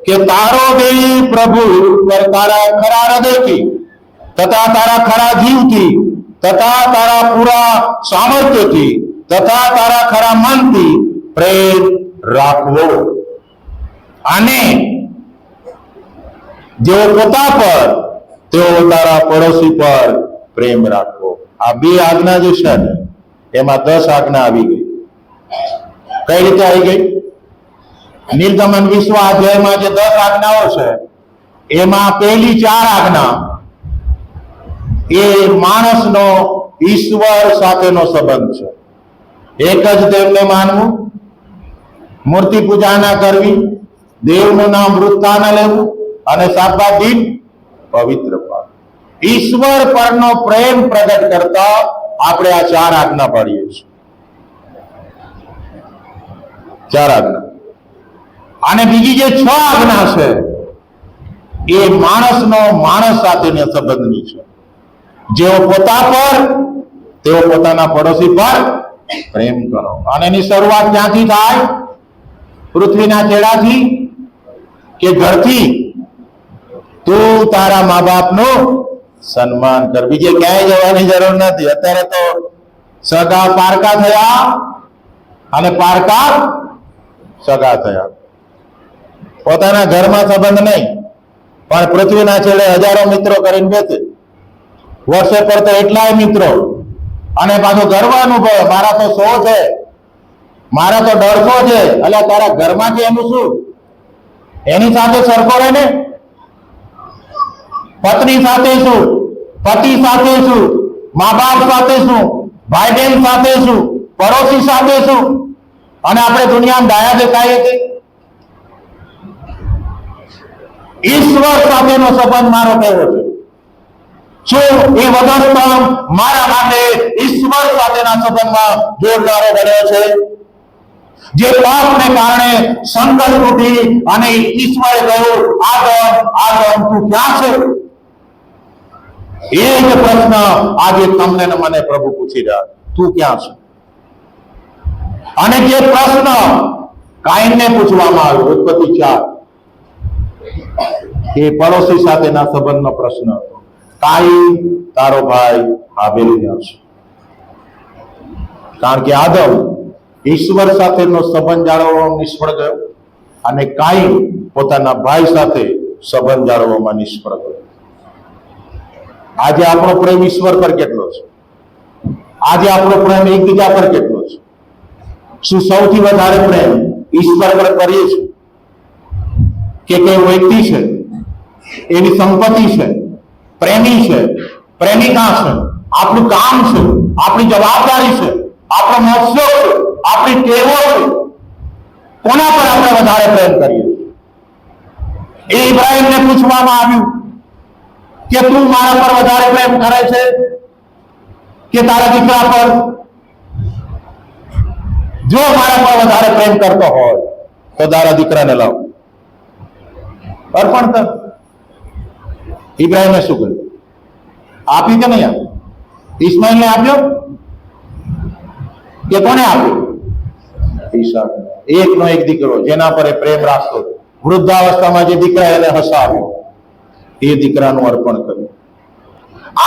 Speaker 1: કે તારો દેવ પ્રભુ પર તારા ખરા હૃદયથી તથા તારા ખરા જીવથી તથા તારા પૂરા સામર્થ્યથી તથા તારા ખરા મનથી પ્રેમ રાખવો. અને જેઓ પોતા પર તેઓ તારા પડોશી પર પ્રેમ રાખવો. આ બે આજ્ઞા જે છે ને એમાં 10 આજ્ઞા આવી ગઈ. કઈ રીતે આવી ગઈ? નિર્ગમન 20મા અધ્યાયમાં જે 10 આજ્ઞાઓ છે એમાં પહેલી 4 આજ્ઞા એ માણસનો ઈશ્વર સાથેનો સંબંધ છે. એક જ દેવને માનવું, મૂર્તિ પૂજા ના કરવી, દેવનું નામ વૃથા ન લેવું અને સાતમા દિન પવિત્ર પાડવું. ઈશ્વર પરનો પ્રેમ પ્રગટ કરતા આપણે આ 4 આજ્ઞા પાડીએ છીએ. 4 આજ્ઞા. અને બીજી જે 6 આજ્ઞા છે એ માણસનો માણસ સાથેના સંબંધની છે. જેઓ પોતા પર તેઓ પોતાના પડોશી પર પ્રેમ કરો. અને એની શરૂઆત ક્યાંથી થાય? પૃથ્વીના છેડાથી કે ઘરથી? તું તારા મા બાપનું સન્માન કર. બીજે ક્યાંય જવાની જરૂર નથી. અત્યારે તો સગા પારકા થયા અને પારકા સગા થયા. પોતાના ઘરમાં સંબંધ નહીં, પણ પૃથ્વીના છેડે હજારો મિત્રો કરીને બેસે. વોટ્સએપ પર તો એટલાય મિત્રો, અને પાછો ગર્વ અનુભવ, મારા તો 100 છે, મારા તો 150 છે. એટલે તારા ઘરમાં છે એનું શું? એની સાથે સરખો રહે ને. પત્ની સાથે શું, પતિ સાથે શું, મા બાપ સાથે શું, ભાઈ બહેન સાથે શું, પડોશી સાથે શું? અને આપણે દુનિયામાં ડાયા દેખાઈએ છીએ. ઈશ્વર સાથેનો સંબંધ મારો કેવો છે? શું એ વધસ્તંભ મારા માટે ઈશ્વર સાથેના સંબંધમાં જોડનારો બન્યો છે? જે પાપને કારણે સંકલ્પ તૂટી અને ઈશ્વરે કહ્યું, આદમ તું ક્યાં છે? એ જ પ્રશ્ન આજે તમને ને મને પ્રભુ પૂછી રહ્યા, તું ક્યાં છે? અને જે પ્રશ્ન કાઈનને પૂછવામાં આવ્યો, ઉત્પત્તિ 4, એ પડોશી સાથેના સંબંધનો પ્રશ્ન હતો. કાઈન તારો ભાઈ હાબેલ ક્યાં છે? કારણ કે આદમ ઈશ્વર સાથેનો સંબંધ જાળવવામાં નિષ્ફળ ગયો અને કાઈન પોતાના ભાઈ સાથે સંબંધ જાળવવામાં નિષ્ફળ ગયો. આજે આપણો પ્રેમ ઈશ્વર પર કેટલો છે? આજે આપણો પ્રેમ એકબીજા પર કેટલો છે? શું સૌથી વધારે પ્રેમ ઈશ્વર પર કરીએ છીએ કે કોઈ વ્યક્તિ છે, એની સંપત્તિ છે, પ્રેમી છે, પ્રેમિકા છે, આપણું કામ છે, આપણી જવાબદારી છે, આપણો મહોત્સવ છે, આપણી ટેવો છે? કોના પર આપણે વધારે પ્રેમ કરીએ? એ ઇબ્રાહીમને પૂછવામાં આવ્યું કે તું મારા પર વધારે પ્રેમ કરે છે કે તારા દીકરા પર? જો મારા પર વધારે પ્રેમ કરતો હોય તો તારા દીકરાને લાવ, અર્પણ કર. ઇબ્રાહીમે શું કર્યું? આપી કે નહીં આપ્યું? ઇસ્માઈલને આપ્યો કે કોને આપ્યો? ઈસાક. એકનો એક દીકરો જેના પર એ પ્રેમ રાખતો, વૃદ્ધાવસ્થામાં જે દીકરા એને હસાવ્યો, એ દીકરાનું અર્પણ કર્યું.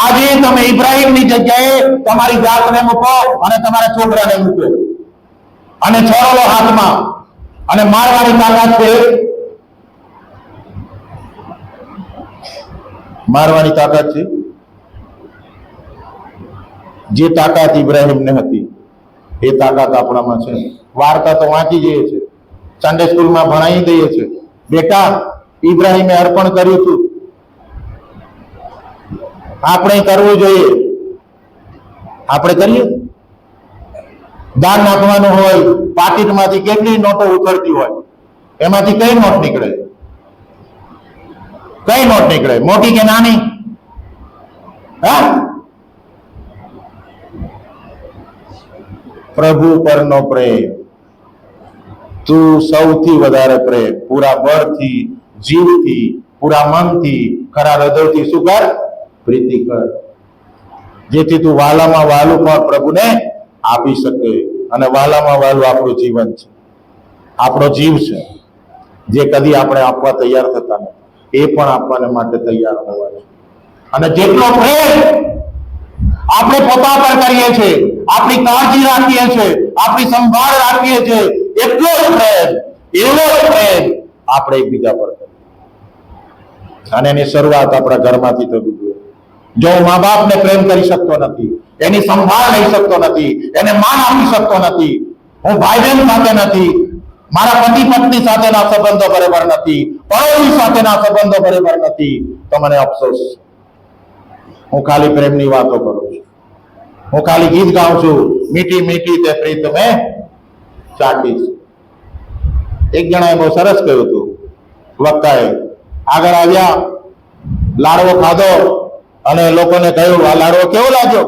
Speaker 1: આજે તમે ઇબ્રાહીમની જગ્યાએ તમારી જાતને મૂકો અને તમારા છોકરાને મૂકો અને છોડો હાથમાં અને મારવાની તાકાત છે? મારવાની તાકાત છે? જે તાકાત ઇબ્રાહીમને હતી એ તાકાત આપણામાં છે. વાર્તા તો વાંચી જઈએ છે, સન્ડે સ્કૂલમાં ભણાવી દઈએ છે. બેટા, ઇબ્રાહીમે અર્પણ કર્યું હતું, આપણે કરવું જોઈએ. આપણે કરીએ? દાન નાખવાનું હોય, પાકીટમાંથી કેટલી નોટો ઉતરતી હોય, એમાંથી કઈ નોટ નીકળે? કઈ નોટ નીકળે? મોટી કે નાની? હા? પ્રભુ પરનો પ્રેમ, તું સૌથી વધારે પ્રેમ પૂરા બળથી, જીવથી, પૂરા મનથી, ખરા હૃદયથી શું કર? પ્રીતિ કર, જેથી તું વાલામાં વાલું પણ પ્રભુને આપી શકે. અને વાલામાં વાલું આપણું જીવન છે, આપણો જીવ છે, જે કદી આપણે આપવા તૈયાર થતા નથી, એ પણ આપવાને માટે તૈયાર હોવા છે. અને જેટલો પ્રેમ આપણે પોતા પર કરીએ છીએ, આપણી કાળજી રાખીએ છીએ, આપણી સંભાળ રાખીએ છીએ, એટલો જ પ્રેમ, એવો જ પ્રેમ આપણે એકબીજા પર કરીએ. અને એની શરૂઆત આપણા ઘરમાંથી થવી જોઈએ. જો હું મા બાપને પ્રેમ કરી શકતો નથી, એની સંભાળ લઈ શકતો નથી, એને માન આપી શકતો નથી, હું ભાઈ બહેન સાથે નથી, મારા પતિ પત્ની સાથેના સંબંધો બરાબર નથી, પડોશી સાથેના સંબંધો બરાબર નથી, તો મને અફસોસ. હું ખાલી પ્રેમની વાતો કરું છું, હું ખાલી ગીત ગાઉં છું, મીઠી મીઠી તે પ્રીત મેં ચાટીશ. એક જણાએ બહુ સરસ કહ્યું હતું, વક્તાએ આગળ આવ્યા, લાડવો ખાધો અને લોકોને કહ્યું આ લાડવો કેવો લાગ્યો?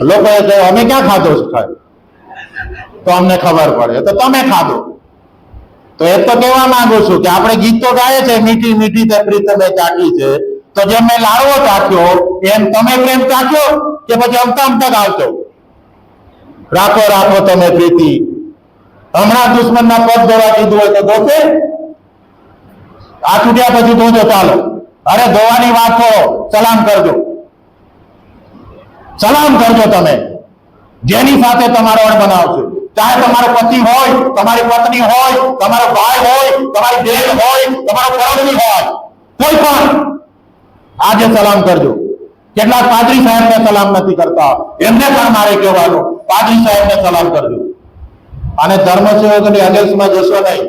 Speaker 1: લોકોએ કહ્યું અમે ક્યાં ખાધો છે, તો અમને ખબર પડે તો તમે ખાધો. તો એ તો કહેવા માંગુ છું કે આપણે ગીત તો ગાય છે, મીઠી મીઠી તે પ્રીત મેં ચાટી છે, તો જેમ મેં લાડવો ચાખ્યો એમ તમે પ્રેમ ચાખ્યો કે પછી અમતા અમતા ગાવશો? રાખો રાખો તમે પ્રીતિ, હમણાં દુશ્મનના પગ ધોવા કીધું હોય તો ધોશે? આ છૂટ્યા પછી ધોજો, ચાલો. અરે ધોવાની વાત કરો, સલામ કરજો, સલામ કરજો તમે જેની સાથે તમારો અણબનાવ છે, ચાહે તમારો પતિ હોય, તમારી પત્ની હોય, તમારો ભાઈ હોય, તમારી બેન હોય, તમારો પડોશી હોય, કોઈ પણ આજે સલામ કરજો. કેટલાક પાદરી સાહેબને સલામ નથી કરતા, એમને પણ મારે કહેવાનું, પાદરી સાહેબને સલામ કરજો. અને ધર્મસેવકની આદેશમાં જશો નહીં.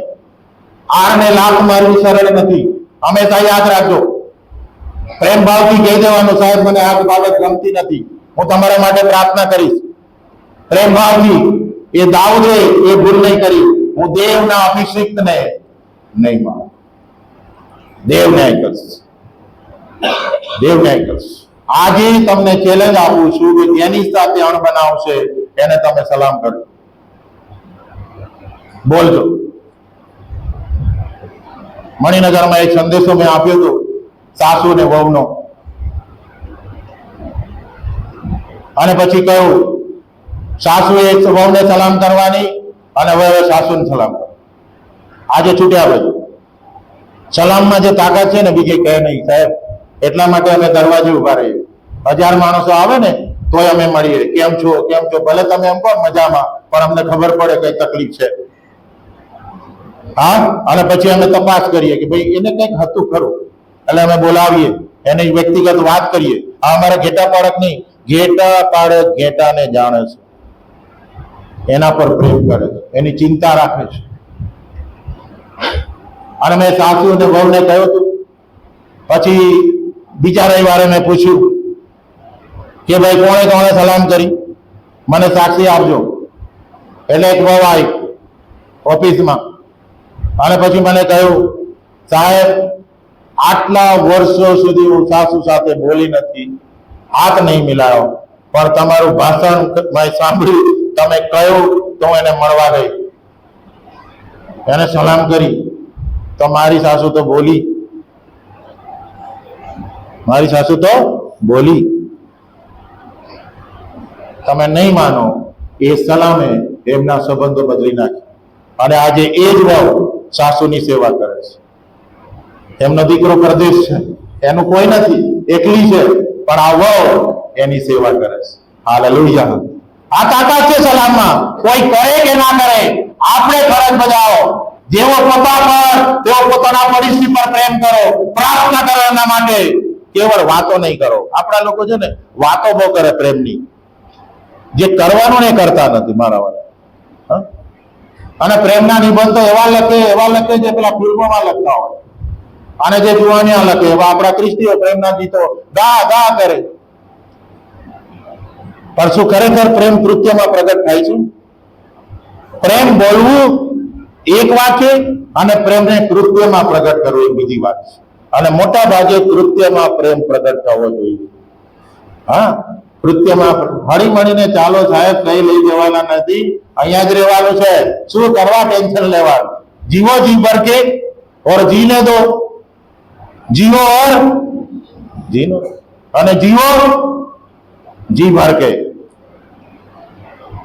Speaker 1: આરને લાખ મારવી સરળ નથી, હંમેશા યાદ રાખજો. પ્રેમ ભાવથી કહી દેવાનું, સાહેબ મને આ બાબત ગમતી નથી, હું તમારા માટે પ્રાર્થના કરીશ. પ્રેમ ભાવથી. એ દાઉદે એ ભૂલ નહીં કરી, હું દેવના અભિષિક્તને નહીં માનું. દેવ ન્યાય કરશે, દેવ ન્યાય કરશે. આજે તમને ચેલેન્જ આપું છું કે જેની સાથે અણબનાવ છે એને તમે સલામ કરજો, બોલજો. મણિનગરમાં એક સંદેશો મેં આપ્યો હતો સાસુ ને વહુનો, અને પછી કહ્યું સાસુએ વહુને સલામ કરવાની અને વહુએ સાસુને સલામ કરવાની. આજે છૂટ્યા બધું. સલામમાં જે તાકાત છે ને બીજી કહે નહીં સાહેબ. એટલા માટે અમે દરવાજે ઉભા રહીએ, 1000 માણસો આવે ને તોય અમે મળીએ, કેમ છો કેમ છો, ભલે તમે એમ કહો મજામાં, પણ અમને ખબર પડે કઈ તકલીફ છે. હા, અને પછી અમે તપાસ કરીએ કે ભાઈ એને કંઈક હતું ખરું, એટલે અમે બોલાવીએ, એની વ્યક્તિગત વાત કરીએ. આ અમારા ઘેટા પાડક નહીં, ઘેટા પાડક ઘેટાને જાણે છે, એના પર પ્રેમ કરે છે, એની ચિંતા રાખે છે. અને મેં સાસુ અને વહુને કહ્યું હતું. પછી બીજા રવિવારે મેં પૂછ્યું કે ભાઈ કોણે કોણે સલામ કરી, મને સાક્ષી આપજો. એટલે એક વહુ આવી ઓફિસમાં, અને પછી મને કહ્યું સાહેબ આટલા વર્ષો સુધી હું સાસુ સાથે બોલી નથી, હાથ નહીં મિલાયો, પણ તમારું ભાષણ મેં સાંભળ્યું, તમે કહ્યું તો એને મળવા ગઈ, એને સલામ કરી, તો મારી સાસુ તો બોલી, મારી સાસુ તો બોલી. તમે નહીં માનો, એ સલામે એમના સંબંધો બદલી નાખે. અને આજે એ જ વહુ સાસુની સેવા કરે છે. એમનો દીકરો પરદેશ છે, એનું કોઈ નથી, એકલી છે, પણ આ વહુ એની સેવા કરે છે. હાલેલુયા. આ તાકાત છે સલામમાં. કોઈ કરે કે ના કરે, આપણે ફરજ બજાવો. જેવો પોતા પર તેવો પોતાના પડોશી પર પ્રેમ કરો, પ્રાર્થના કરો એના માટે, કેવળ વાતો નહીં કરો. આપણા લોકો છે ને વાતો બહુ કરે પ્રેમની, જે કરવાનું ને કરતા નથી મારા વાળા. અને પ્રેમના નિબંધો એવા લખે જે પેલા ફિલ્મોમાં લખતા હોય, અને જે જુવાનિયા લખે એવા આપણા ખ્રિસ્તીઓ પ્રેમના ગીતો ગા ગા કરે. પણ શું ખરેખર પ્રેમ કૃત્યમાં પ્રગટ થાય છે? પ્રેમ બોલવું એક વાત છે, અને પ્રેમને કૃત્યમાં પ્રગટ કરવું એક બીજી વાત છે. અને મોટા ભાગે કૃત્યમાં પ્રેમ પ્રગટ થવો જોઈએ. હા, કૃત્યમાં હળી મળીને ચાલો સાહેબ, કઈ લઈ જવાના નથી, અહીંયા જ રહેવાનું છે. શું કરવા ટેન્શન લેવાનું? જીવો જી ભર કે ઓર જીને દો, જીવો ઓર જીનો, અને જીવો જી ભર કે.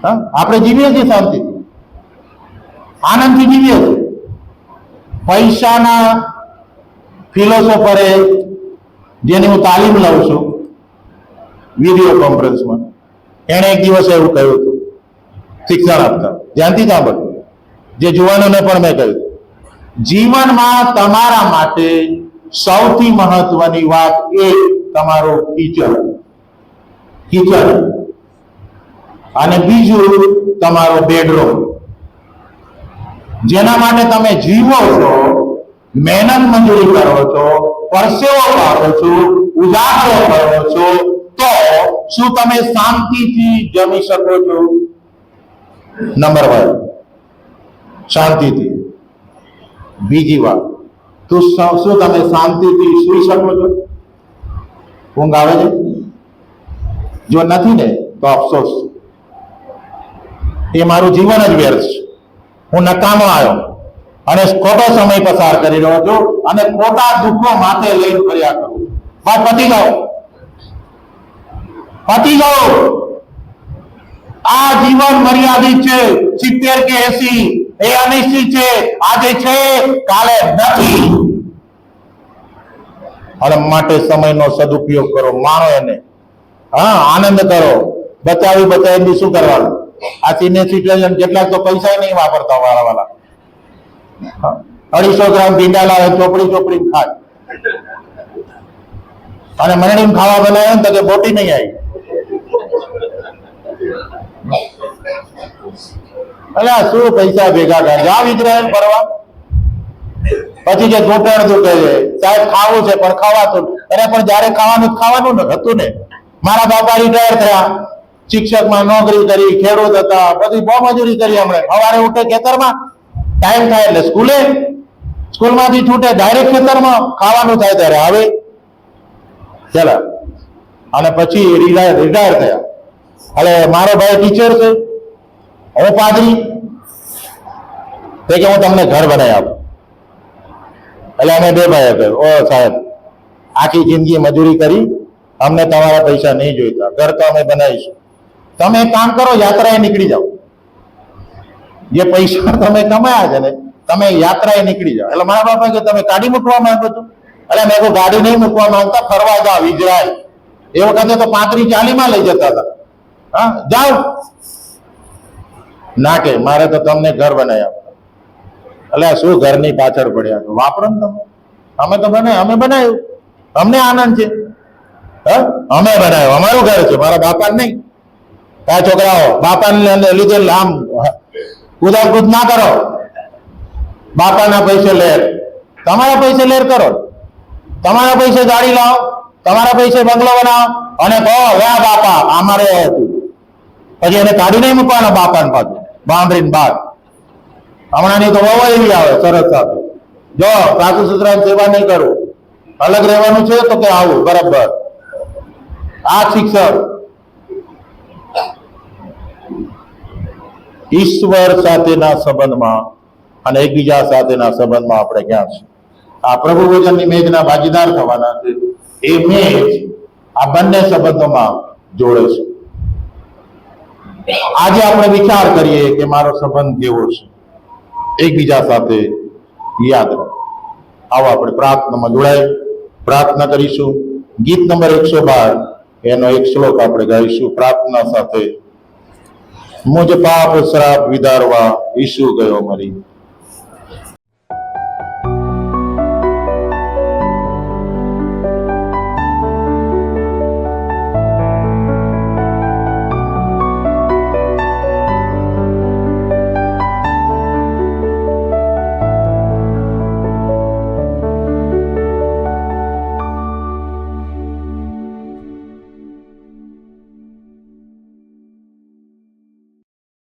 Speaker 1: હા, આપણે જીવીએ છીએ શાંતિથી, આનંદથી જીવીએ છીએ. પૈસાના ફિલોસોફરે જેની હું તાલીમ લઉં છું, વિડીયો કોન્ફરન્સમાં. એણે એક દિવસ એવું કહ્યું હતું, શિક્ષણ આપતા, ધ્યાનથી સાંભળો, જે જુવાનોને પણ મેં કહ્યું, જીવનમાં તમારા માટે સૌથી મહત્વની વાત એ તમારો કિચન અને બીજું તમારો બેડરૂમ. જેના માટે તમે જીવો છો, મહેનત મજૂરી કરો છો, પરસેવો પાડો છો, ઉજાગરો કરો છો, તો શું તમે શાંતિથી જમી શકો છો? નંબર 1, શાંતિથી. બીજી વાત, તો શું તમે શાંતિથી સુઈ શકો છો? ઊંઘ આવે છે? જો નથી ને તો અફસોસ, એ મારું જીવન જ વ્યર્થ છે. હું નકામો આવ્યો અને ખોટો સમય પસાર કરી રહ્યો છું અને ખોટા દુઃખો માથે લઈને ફર્યા કરું છું. બસ પતી જાઓ. આ જીવન મર્યાદિત છે. 70 કે 80 એ અનિશ્ચિત છે. આજે છે, કાલે નથી. અને માટે સમયનો સદુપયોગ કરો, માણો એને, હા, આનંદ કરો. બચાવી શું કરવાનું? આ સિનિયર સિટીઝન કેટલાક તો પૈસા નહીં વાપરતા વાળા 250 ગ્રામ ભીંડા લાવે, ચોપડી ખાય, અને મંડળીમાં ખાવા બનાવે ને તો કે બોટી નહીં આવી. અલ્યા શું પૈસા ભેગા કરે? જાવ ઇઝરાયલ ફરવા, પછી જે ઘૂંટણ દુખે છે, સાહેબ ખાવું છે પણ ખાવાતું. અરે પણ જયારે ખાવાનું હતું ને. મારા બાપા રિટાયર થયા, શિક્ષકમાં નોકરી કરી, ખેડૂત હતા, બધી બહુ મજૂરી કરી. હમણાં સવારે ઉઠે ખેતરમાં, ટાઈમ થાય એટલે સ્કૂલમાંથી છૂટે ડાયરેક્ટ ખેતરમાં, ખાવાનું થાય ત્યારે આવે ચાલો. અને પછી રિટાયર થયા. એટલે મારો ભાઈ ટીચર છે, હું પાદરી, કે હું તમને ઘર બનાવી આપું. એટલે અમે 2 ભાઈ કહ્યું, ઓ સાહેબ, આખી જિંદગી મજૂરી કરી, અમને તમારા પૈસા નહીં જોઈતા, ઘર તો અમે બનાવીશું. તમે એક કામ કરો, યાત્રાએ નીકળી જાઓ. જે પૈસા તમે કમાયા છે ને, તમે યાત્રાએ નીકળી જાઓ. એટલે મારા બાપા કે તમે ગાડી મૂકવા માંગો છો? એટલે મેં કોઈ ગાડી નહીં મૂકવા માંગતા, ફરવા જાઓ ઇઝરાયલ. એ વખતે તો 35-40 લઈ જતા હતા. હા, જાઓ. ના કે મારે તો તમને ઘર બનાવી આપો. એટલે શું ઘરની પાછળ પડ્યા છો? વાપરો ને તમે. અમે બનાવ્યું, અમને આનંદ છે. અમે બનાવ્યું, અમારું ઘર છે, મારા બાપાને નહીં. આ છોકરાઓ બાપાને લીધે આમ કુદાકુદ ના કરો. બાપાના પૈસે લેર, તમારા પૈસે લેર કરો. તમારા પૈસે ગાડી લાવો, તમારા પૈસે બંગલો બનાવો અને કહો વાહ બાપા અમારે હતું. પછી એને કાઢી નહીં મૂકવાના બાપાને પાછું બાંધરીને બાદ. હમણાંની તો બહુ એવી આવે સરસ સાથે, જો સાસુ સસરાની સેવા નહીં કરવું, અલગ રહેવાનું છે તો કે આવું બરાબર. આ શિક્ષણ ઈશ્વર સાથેના સંબંધમાં અને એકબીજા સાથેના સંબંધમાં આપણે ક્યાં છે? આ પ્રભુ વચનની મેજના ભાગીદાર થવાના છે. એ મેજ આ બંને સંબંધોમાં જોડે છે. આજે આપણે વિચાર કરીએ કે મારો સંબંધ કેવો છે એકબીજા સાથે. યાદ રાખો. આવો આપણે પ્રાર્થનામાં જોડાય, પ્રાર્થના કરીશું. ગીત નંબર 112 એનો એક શ્લોક આપણે ગાઈશું પ્રાર્થના સાથે. મુજ પાપ શ્રાપ વિદારવા ઈસુ ગયો મરી.